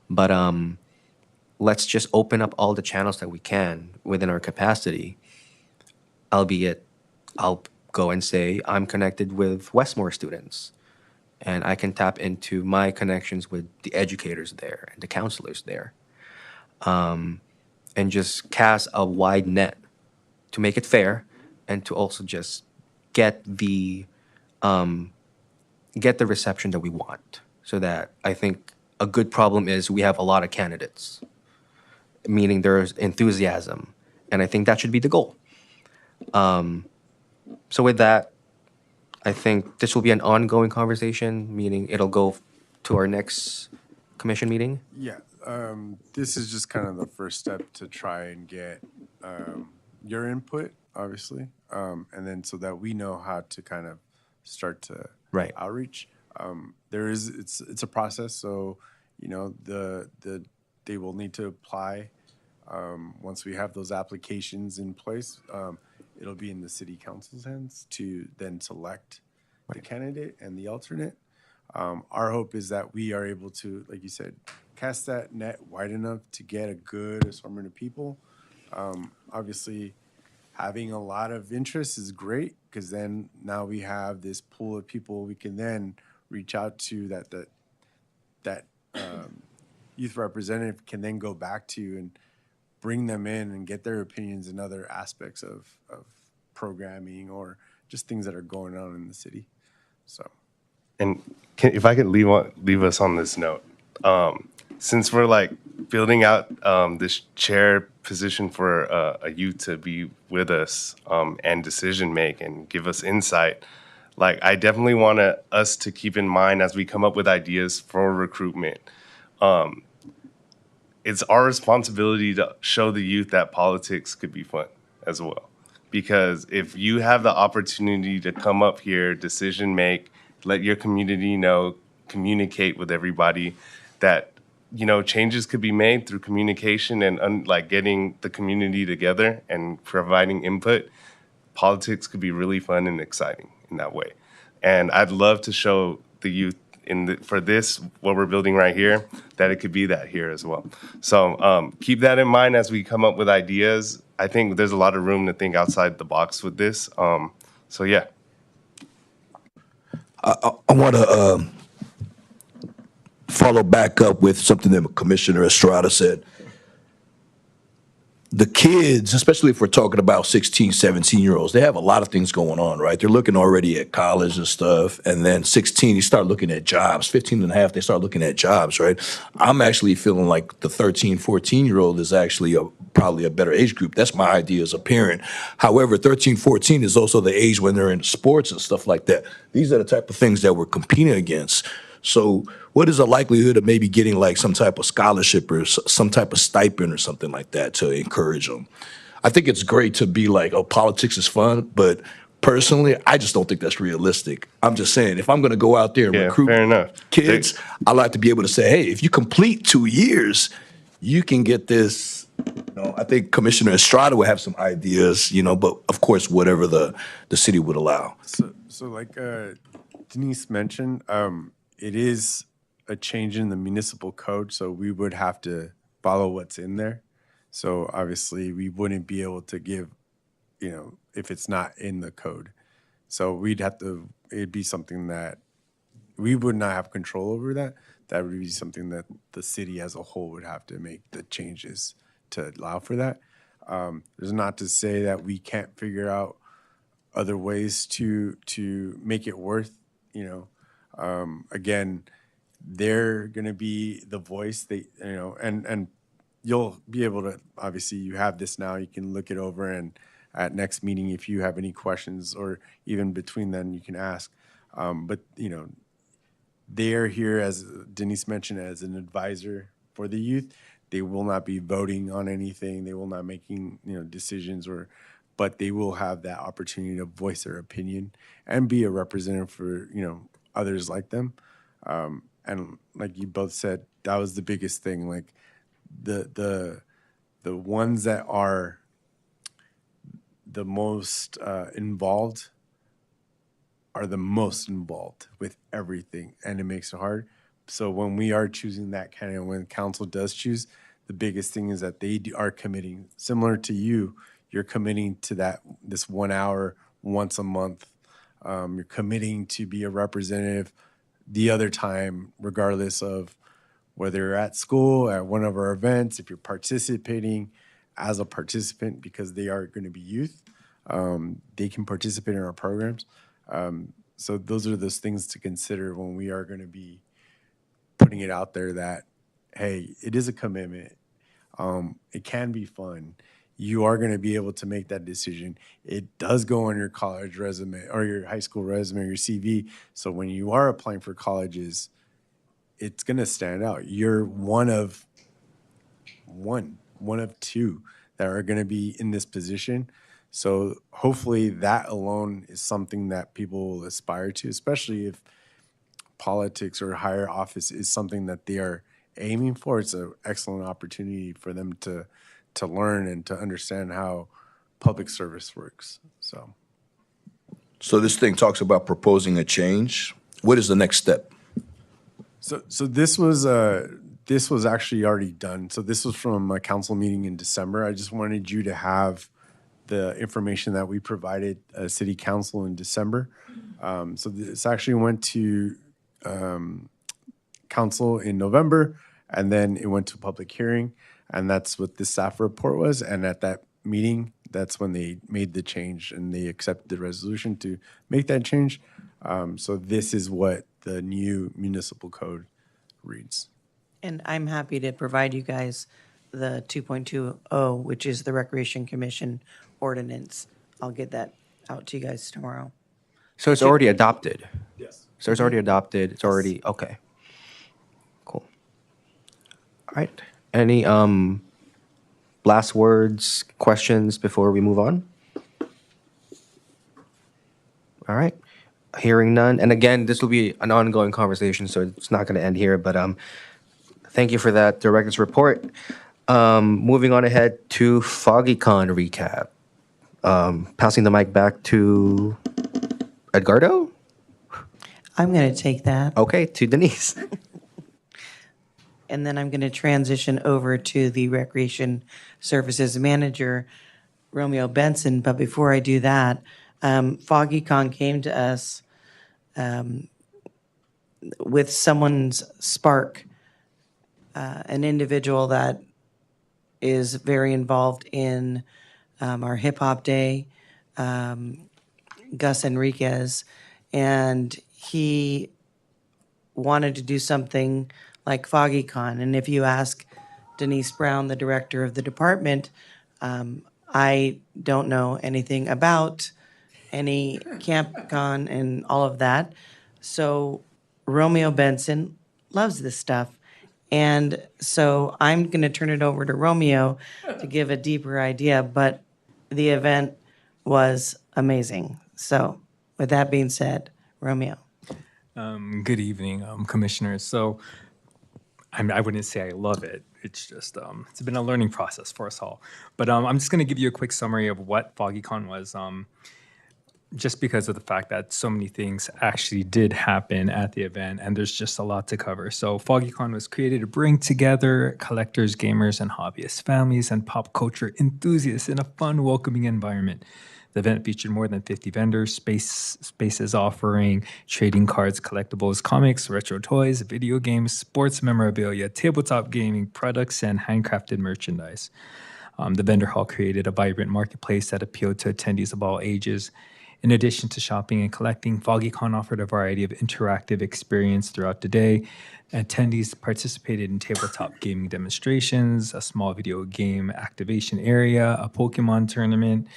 But let's just open up all the channels that we can within our capacity, albeit I'll go and say I'm connected with Westmore students, and I can tap into my connections with the educators there and the counselors there, and just cast a wide net to make it fair, and to also just get the reception that we want. So that I think a good problem is we have a lot of candidates, meaning there's enthusiasm, and I think that should be the goal. So with that, I think this will be an ongoing conversation, meaning it'll go to our next commission meeting. Yeah, this is just kind of the first step to try and get your input, obviously, and then so that we know how to kind of start to Right. outreach. It's a process, so they will need to apply. Once we have those applications in place, it'll be in the city council's hands to then select the candidate and the alternate. Our hope is that we are able to, like you said, cast that net wide enough to get a good assortment of people. Obviously, having a lot of interest is great, because then now we have this pool of people we can then reach out to, that youth representative can then go back to and bring them in and get their opinions in other aspects of programming or just things that are going on in the city. So, And if I could leave us on this note, since we're like building out this chair position for a youth to be with us and decision make and give us insight, like I definitely want us to keep in mind as we come up with ideas for recruitment. It's our responsibility to show the youth that politics could be fun as well. Because if you have the opportunity to come up here, decision make, let your community know, communicate with everybody, that changes could be made through communication and like getting the community together and providing input. Politics could be really fun and exciting in that way. And I'd love to show the youth for this, what we're building right here, that it could be that here as well. So keep that in mind as we come up with ideas. I think there's a lot of room to think outside the box with this. So yeah. I want to follow back up with something that Commissioner Estrada said. the kids, especially if we're talking about 16, 17-year-olds, they have a lot of things going on, right? They're looking already at college and stuff. And then 16, you start looking at jobs. 15 and a half, they start looking at jobs, right? I'm actually feeling like the 13, 14-year-old is actually probably a better age group. That's my idea as a parent. However, 13, 14 is also the age when they're in sports and stuff like that. These are the type of things that we're competing against. So what is the likelihood of maybe getting like some type of scholarship or some type of stipend or something like that to encourage them? I think it's great to be like, oh, politics is fun, but personally, I just don't think that's realistic. I'm just saying, if I'm going to go out there and Yeah, recruit fair enough. kids, I like to be able to say, hey, if you complete 2 years, you can get this. I think Commissioner Estrada would have some ideas, but of course, whatever the city would allow. So like Denise mentioned, it is a change in the municipal code, so we would have to follow what's in there. So obviously, we wouldn't be able to give, if it's not in the code. So we'd have to, it'd be something that we would not have control over that. That would be something that the city as a whole would have to make the changes to allow for that. There's not to say that we can't figure out other ways to make it worth, again, they're going to be the voice and you'll be able to, obviously you have this now, you can look it over, and at next meeting, if you have any questions or even between then you can ask. But they're here, as Denise mentioned, as an advisor for the youth. They will not be voting on anything. They will not making decisions, but they will have that opportunity to voice their opinion and be a representative for others like them. And like you both said, that was the biggest thing. Like the ones that are the most involved are the most involved with everything, and it makes it hard. So when we are choosing that candidate, when council does choose, the biggest thing is that they are committing, similar to you, you're committing to this 1 hour once a month. You're committing to be a representative the other time, regardless of whether you're at school, at one of our events, if you're participating as a participant, because they are going to be youth. They can participate in our programs. So those are those things to consider when we are going to be putting it out there that, hey, it is a commitment. It can be fun. You are going to be able to make that decision. It does go on your college resume or your high school resume or your CV. So when you are applying for colleges, it's going to stand out. You're one of two that are going to be in this position. So hopefully that alone is something that people will aspire to, especially if politics or higher office is something that they are aiming for. It's an excellent opportunity for them to learn and to understand how public service works. So this thing talks about proposing a change. What is the next step? So this was actually already done. So this was from a council meeting in December. I just wanted you to have the information that we provided city council in December. So this actually went to council in November, and then it went to public hearing, and that's what the staff report was. And at that meeting, that's when they made the change and they accepted the resolution to make that change. So this is what the new municipal code reads. And I'm happy to provide you guys the 2.20, which is the Recreation Commission ordinance. I'll get that out to you guys tomorrow. So it's already adopted? Yes. So it's already adopted, it's already, okay. Cool. All right. Any last words, questions before we move on? All right. Hearing none. And again, this will be an ongoing conversation, so it's not going to end here. But thank you for that director's report. Moving on ahead to FoggyCon recap. Passing the mic back to Edgardo. I'm going to take that. Okay, to Denise. And then I'm going to transition over to the Recreation Services Manager, Romeo Benson. But before I do that, FoggyCon came to us with someone's spark, an individual that is very involved in our hip hop day, Gus Enriquez, and he wanted to do something like FoggyCon. And if you ask Denise Brown, the director of the department, I don't know anything about any CampCon and all of that. So Romeo Benson loves this stuff. And so I'm going to turn it over to Romeo to give a deeper idea, but the event was amazing. So with that being said, Romeo. Good evening, commissioners. So I wouldn't say I love it. It's just it's been a learning process for us all. But I'm just going to give you a quick summary of what FoggyCon was. Just because of the fact that so many things actually did happen at the event, and there's just a lot to cover. So FoggyCon was created to bring together collectors, gamers, and hobbyists, families, and pop culture enthusiasts in a fun, welcoming environment. The event featured more than 50 vendors, spaces offering trading cards, collectibles, comics, retro toys, video games, sports memorabilia, tabletop gaming products, and handcrafted merchandise. The vendor hall created a vibrant marketplace that appealed to attendees of all ages. In addition to shopping and collecting, FoggyCon offered a variety of interactive experience throughout the day. Attendees participated in tabletop gaming demonstrations, a small video game activation area, a Pokemon tournament.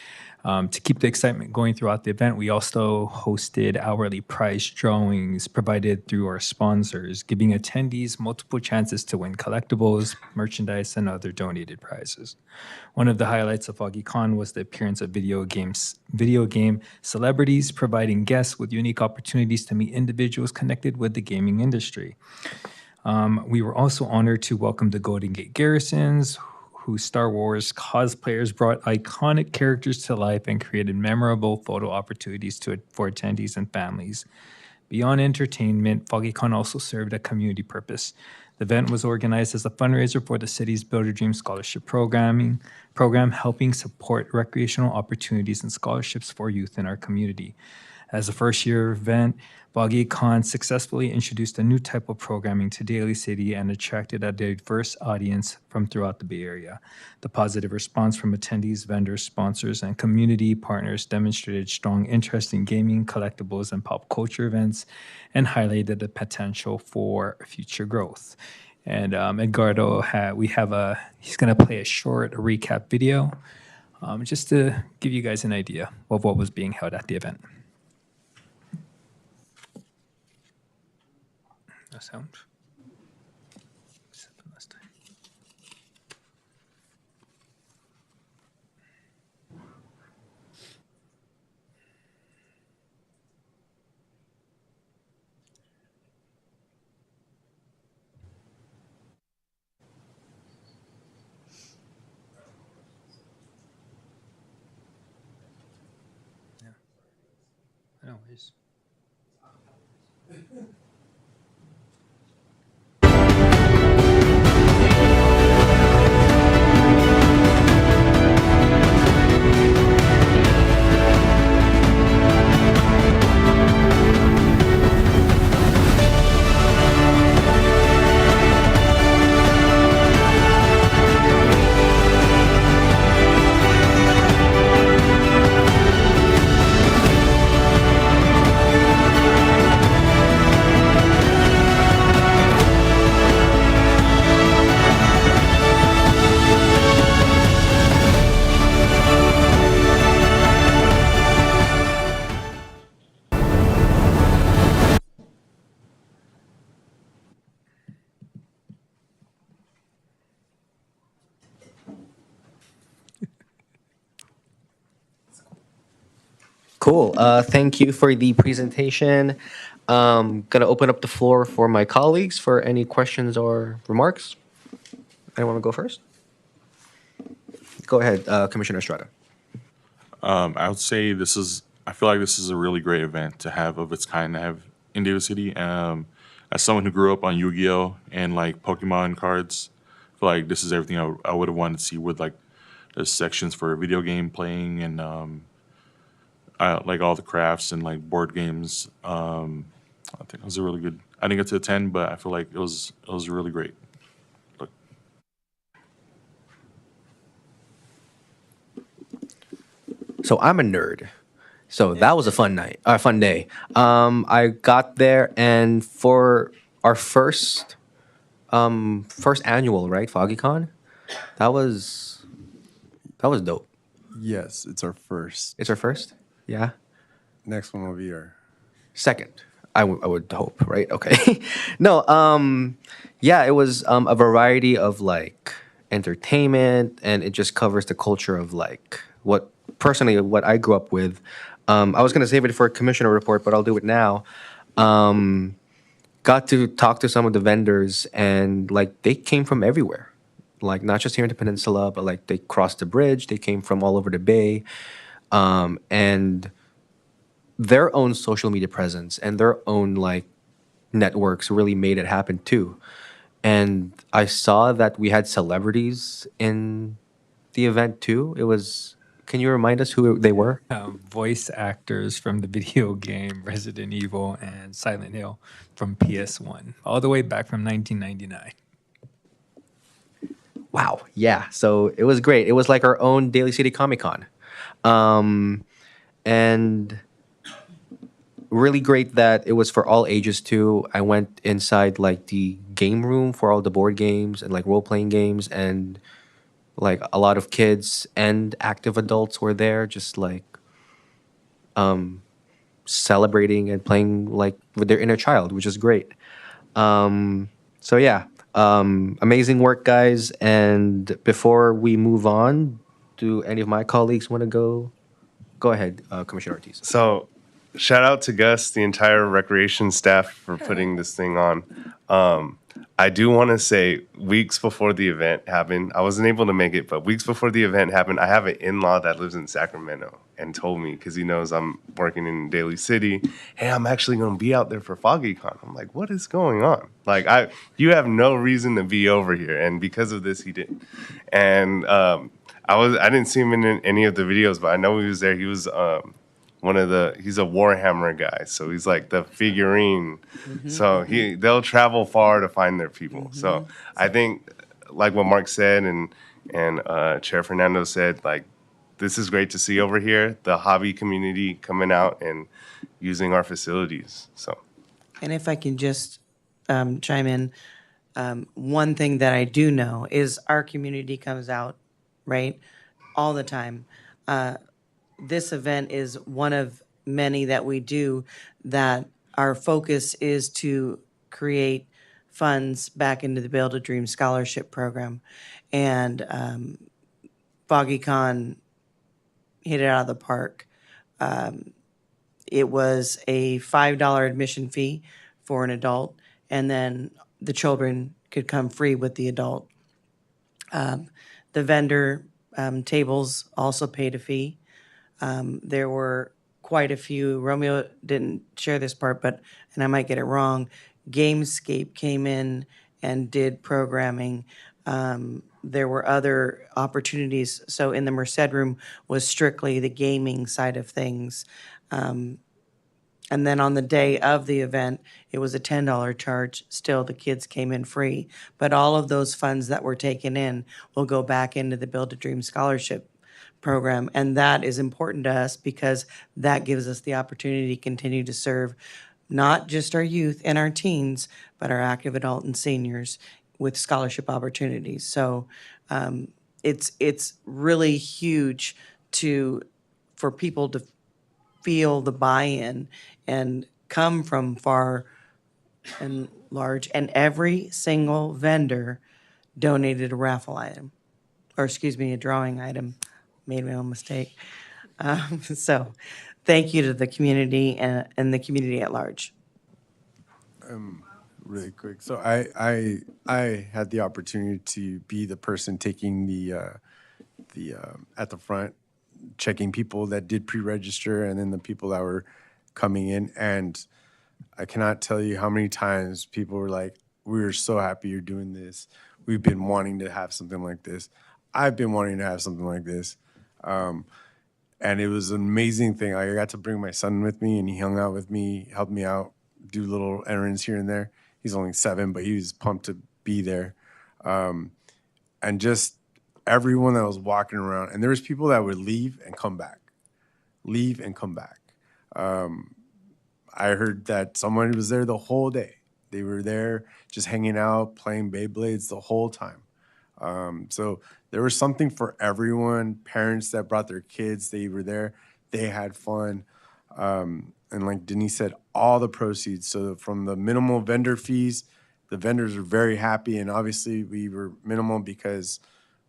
To keep the excitement going throughout the event, we also hosted hourly prize drawings provided through our sponsors, giving attendees multiple chances to win collectibles, merchandise, and other donated prizes. One of the highlights of FoggyCon was the appearance of video game celebrities, providing guests with unique opportunities to meet individuals connected with the gaming industry. We were also honored to welcome the Golden Gate Garrisons, whose Star Wars cosplayers brought iconic characters to life and created memorable photo opportunities for attendees and families. Beyond entertainment, FoggyCon also served a community purpose. The event was organized as a fundraiser for the city's Build Your Dream Scholarship program, helping support recreational opportunities and scholarships for youth in our community. As a first-year event, FoggyCon successfully introduced a new type of programming to Daly City and attracted a diverse audience from throughout the Bay Area. The positive response from attendees, vendors, sponsors, and community partners demonstrated strong interest in gaming, collectibles, and pop culture events, and highlighted the potential for future growth. And Edgardo, he's going to play a short recap video just to give you guys an idea of what was being held at the event. No sound. Yeah. Anyways. Cool. Thank you for the presentation. Gonna open up the floor for my colleagues for any questions or remarks. Anyone want to go first? Go ahead, Commissioner Estrada. I would say I feel like this is a really great event to have of its kind to have in Daly City. As someone who grew up on Yu-Gi-Oh! And like Pokemon cards, I feel like this is everything I would have wanted to see with like the sections for video game playing and like all the crafts and like board games. I think it was a really good. I didn't get to attend, but I feel like it was really great. Look. So I'm a nerd. So that was a fun night, fun day. I got there, and for our first annual, right, FoggyCon, that was dope. Yes, it's our first. It's our first, yeah. Next one will be our. Second, I would hope, right? Okay. No, yeah, it was a variety of like entertainment, and it just covers the culture of like what I grew up with. I was gonna save it for a commissioner report, but I'll do it now. Got to talk to some of the vendors, and like they came from everywhere, like not just here in the peninsula, but like they crossed the bridge. They came from all over the bay, and their own social media presence and their own like networks really made it happen too. And I saw that we had celebrities in the event too. It was, can you remind us who they were? Voice actors from the video game Resident Evil and Silent Hill from PS1, all the way back from 1999. Wow. Yeah. So it was great. It was like our own Daly City Comic Con. And really great that it was for all ages too. I went inside like the game room for all the board games and like role playing games, and like a lot of kids and active adults were there, just like celebrating and playing like with their inner child, which is great. So yeah, amazing work, guys. And before we move on, do any of my colleagues want to go? Go ahead, Commissioner Ortiz. So, shout out to Gus, the entire recreation staff for putting this thing on. I do want to say, weeks before the event happened, I wasn't able to make it, but weeks before the event happened, I have an in-law that lives in Sacramento and told me, because he knows I'm working in Daly City, hey, I'm actually going to be out there for FoggyCon. I'm like, what is going on? Like, you have no reason to be over here, and because of this, he didn't. And I didn't see him in any of the videos, but I know he was there. He was he's a Warhammer guy, so he's like the figurine. So they'll travel far to find their people. So I think, like what Mark said and Chair Fernando said, like, this is great to see over here, the hobby community coming out and using our facilities. So And if I can just chime in, one thing that I do know is our community comes out, right, all the time. This event is one of many that we do that our focus is to create funds back into the Build a Dream Scholarship Program. And FoggyCon hit it out of the park. It was a $5 admission fee for an adult, and then the children could come free with the adult. The vendor tables also paid a fee. There were quite a few. Romeo didn't share this part, and I might get it wrong, Gamescape came in and did programming. There were other opportunities. So in the Merced Room was strictly the gaming side of things. And then on the day of the event, it was a $10 charge. Still, the kids came in free. But all of those funds that were taken in will go back into the Build a Dream Scholarship Program. And that is important to us because that gives us the opportunity to continue to serve not just our youth and our teens, but our active adult and seniors with scholarship opportunities. So it's really huge for people to feel the buy-in and come from far and large. And every single vendor donated a raffle item, or excuse me, a drawing item. Made my own mistake. So thank you to the community and the community at large. Really quick. So I had the opportunity to be the person taking the at the front, checking people that did pre-register and then the people that were coming in. And I cannot tell you how many times people were like, "We're so happy you're doing this. We've been wanting to have something like this. I've been wanting to have something like this." And it was an amazing thing. I got to bring my son with me, and he hung out with me, helped me out, do little errands here and there. He's only 7, but he was pumped to be there. And just everyone that was walking around, and there was people that would leave and come back. leave and come back. I heard that someone was there the whole day. They were there just hanging out, playing Beyblades the whole time. So there was something for everyone. Parents that brought their kids, they were there. They had fun. And like Denise said, all the proceeds. So from the minimal vendor fees, the vendors were very happy. And obviously we were minimal because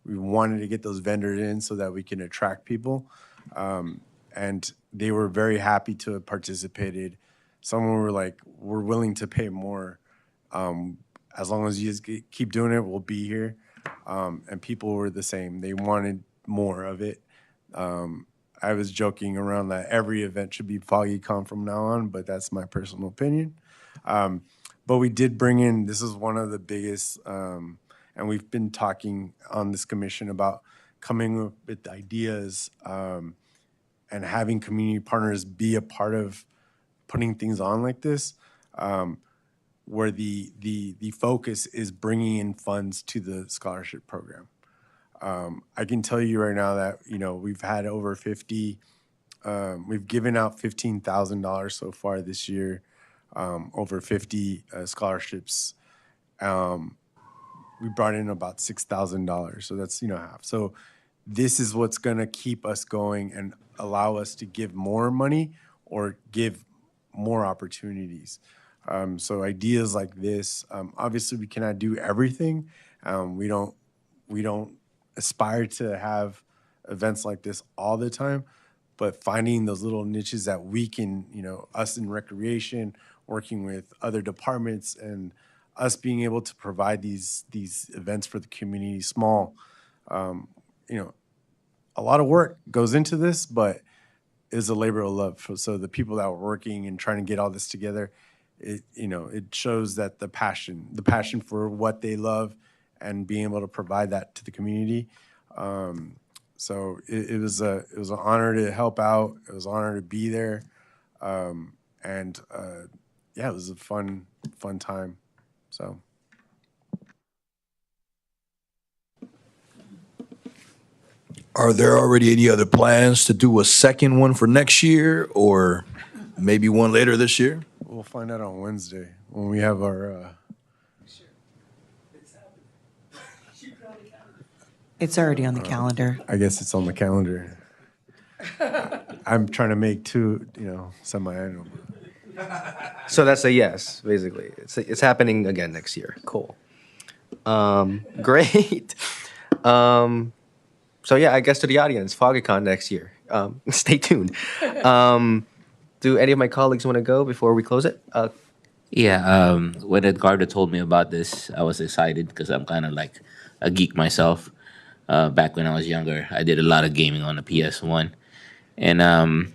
we wanted to get those vendors in so that we can attract people. And they were very happy to have participated. Some were like, we're willing to pay more. As long as you just keep doing it, we'll be here. And people were the same. They wanted more of it. I was joking around that every event should be FoggyCon from now on, but that's my personal opinion. But we did bring in, this is one of the biggest, and we've been talking on this commission about coming up with ideas and having community partners be a part of putting things on like this, where the focus is bringing in funds to the scholarship program. I can tell you right now that, we've had over 50, we've given out $15,000 so far this year, over 50 scholarships. We brought in about $6,000, so that's, half. So this is what's gonna keep us going and allow us to give more money or give more opportunities. So ideas like this, obviously we cannot do everything. We don't aspire to have events like this all the time, but finding those little niches that we can, us in recreation, working with other departments, and us being able to provide these events for the community, small, a lot of work goes into this, but is a labor of love. So the people that were working and trying to get all this together, it shows that the passion for what they love and being able to provide that to the community. So it was an honor to help out. It was an honor to be there. Yeah, it was a fun time. So. Are there already any other plans to do a second one for next year or maybe one later this year? We'll find out on Wednesday when we have our. It's already on the calendar. I guess it's on the calendar. I'm trying to make two, semi-annual. So that's a yes, basically. It's happening again next year. Cool. Great. So yeah, I guess to the audience, FoggyCon next year. Stay tuned. Do any of my colleagues want to go before we close it? Yeah, when Edgardo told me about this, I was excited because I'm kind of like a geek myself. Back when I was younger, I did a lot of gaming on the PS1. And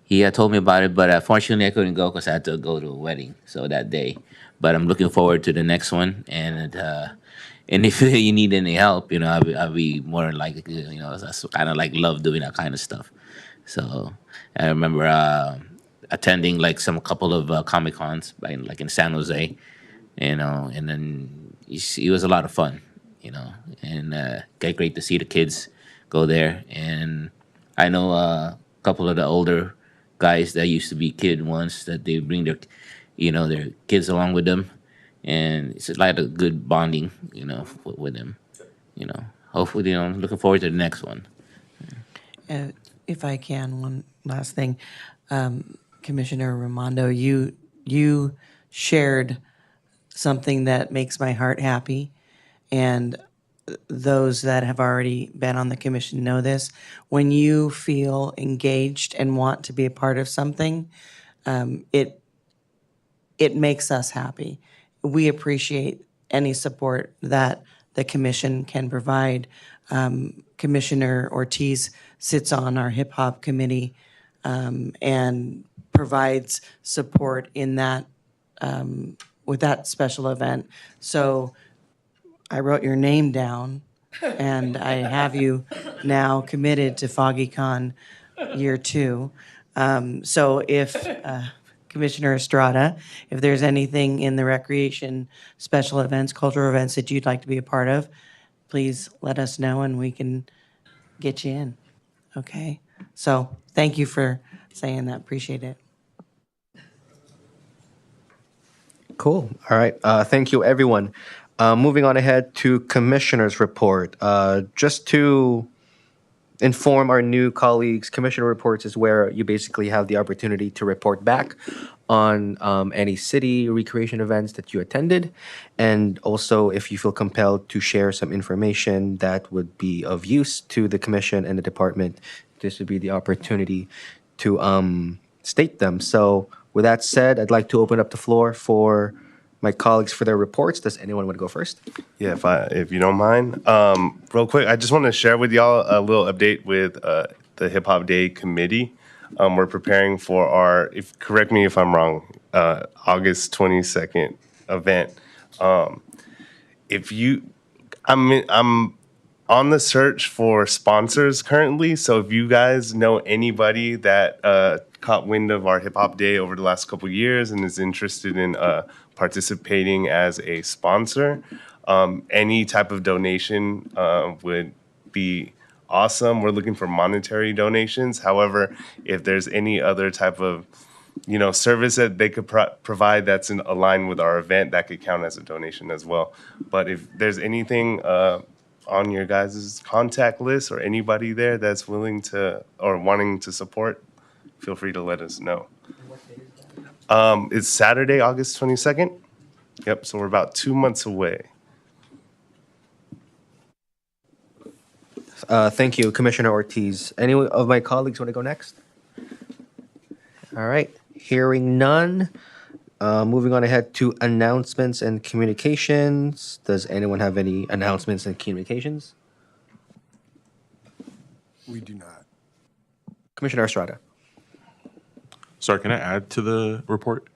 he had told me about it, but unfortunately I couldn't go because I had to go to a wedding so that day. But I'm looking forward to the next one. And if you need any help, I'll be more like, I kind of like love doing that kind of stuff. So I remember attending like a couple of Comic Cons, like in San Jose, and then it was a lot of fun, and great to see the kids go there. And I know a couple of the older guys that used to be kid once that they bring their kids along with them, and it's like a good bonding, with them. Hopefully, I'm looking forward to the next one. If I can, one last thing. Commissioner Raimondo, you shared something that makes my heart happy, and those that have already been on the commission know this. When you feel engaged and want to be a part of something, it makes us happy. We appreciate any support that the commission can provide. Commissioner Ortiz sits on our hip hop committee and provides support in that with that special event. So I wrote your name down, and I have you now committed to FoggyCon year 2. So if Commissioner Estrada, if there's anything in the recreation, special events, cultural events that you'd like to be a part of, please let us know and we can get you in. Okay? So thank you for saying that. Appreciate it. Cool. All right. Thank you, everyone. Moving on ahead to Commissioner's Report. Just to inform our new colleagues, Commissioner Reports is where you basically have the opportunity to report back on any city recreation events that you attended. And also, if you feel compelled to share some information that would be of use to the Commission and the Department, this would be the opportunity to state them. So, with that said, I'd like to open up the floor for my colleagues for their reports. Does anyone want to go first? Yeah, if you don't mind. Real quick, I just want to share with y'all a little update with the Hip Hop Day Committee. We're preparing for our, correct me if I'm wrong, August 22nd event. If you, I'm on the search for sponsors currently. So if you guys know anybody that caught wind of our Hip Hop Day over the last couple of years and is interested in participating as a sponsor, any type of donation would be awesome. We're looking for monetary donations. However, if there's any other type of service that they could provide that's in aligned with our event, that could count as a donation as well. But if there's anything on your guys' contact list or anybody there that's willing to or wanting to support, feel free to let us know. It's Saturday, August 22nd. Yep, so we're about 2 months away. Thank you, Commissioner Ortiz. Any of my colleagues want to go next? All right, hearing none. Moving on ahead to announcements and communications. Does anyone have any announcements and communications? We do not. Commissioner Estrada. Sorry, can I add to the report?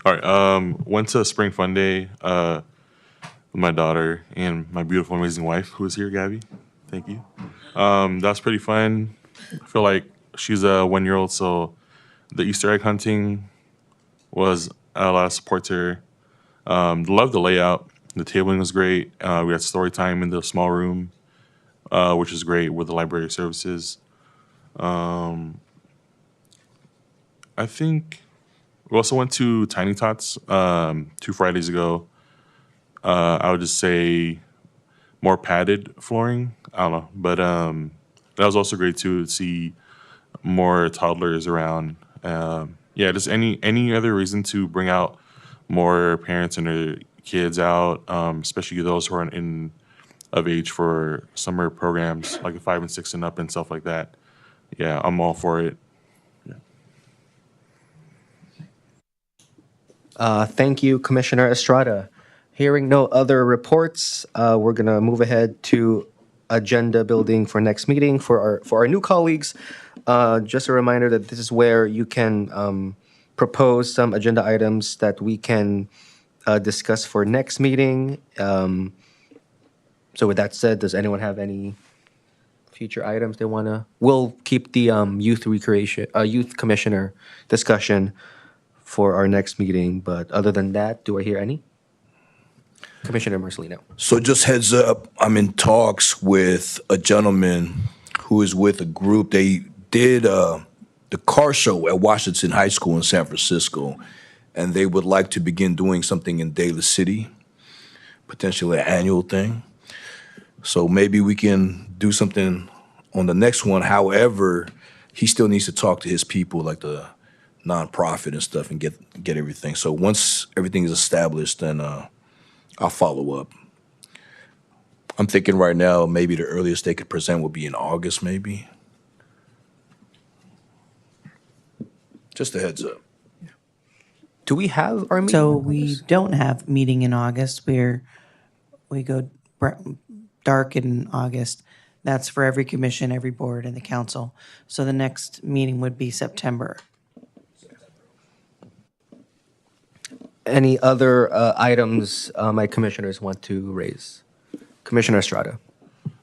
All right. Went to Spring Fun Day with my daughter and my beautiful, amazing wife, who is here, Gabby. Thank you. That was pretty fun. I feel like she's a 1-year-old, so the Easter egg hunting was a lot of support to her. Loved the layout. The tabling was great. We had story time in the small room, which is great with the library services. I think we also went to Tiny Tots 2 Fridays ago. I would just say more padded flooring. I don't know, but that was also great too to see more toddlers around. Yeah, just any other reason to bring out more parents and their kids out, especially those who are of age for summer programs like a 5 and 6 and up and stuff like that. Yeah, I'm all for it. Thank you, Commissioner Estrada. Hearing no other reports, we're gonna move ahead to agenda building for next meeting for our new colleagues. Just a reminder that this is where you can propose some agenda items that we can discuss for next meeting. So with that said, does anyone have any future items they wanna? We'll keep the youth commissioner discussion for our next meeting, but other than that, do I hear any? Commissioner Marcelino. So just heads up, I'm in talks with a gentleman who is with a group. They did the car show at Washington High School in San Francisco, and they would like to begin doing something in Daly City, potentially an annual thing. So maybe we can do something on the next one. However, he still needs to talk to his people, like the nonprofit and stuff, and get everything. So once everything is established, then I'll follow up. I'm thinking right now maybe the earliest they could present would be in August, maybe. Just a heads up. Do we have our meeting? So we don't have meeting in August. We go dark in August. That's for every commission, every board, and the council. So the next meeting would be September. Any other items my commissioners want to raise? Commissioner Estrada.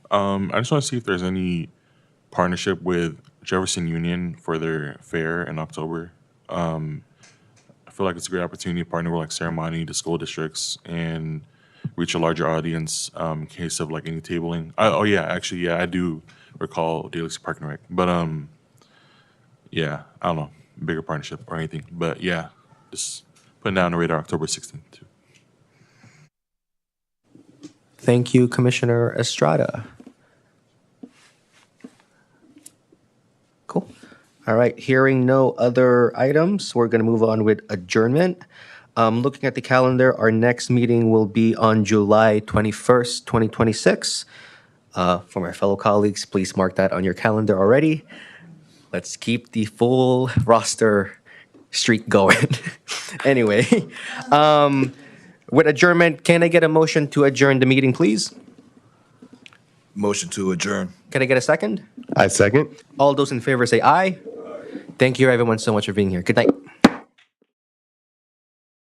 I just want to see if there's any partnership with Jefferson Union for their fair in October. I feel like it's a great opportunity to partner with like Ceremony, the school districts, and reach a larger audience in case of like any tabling. I do recall Daly's Park and Rec. But yeah, I don't know, bigger partnership or anything. But yeah, just putting down the radar October 16th too. Thank you, Commissioner Estrada. Cool. All right, hearing no other items, we're going to move on with adjournment. Looking at the calendar, our next meeting will be on July 21st, 2026. For my fellow colleagues, please mark that on your calendar already. Let's keep the full roster streak going. Anyway, with adjournment, can I get a motion to adjourn the meeting, please? Motion to adjourn. Can I get a second? I second. All those in favor say aye. Thank you, everyone, so much for being here. Good night.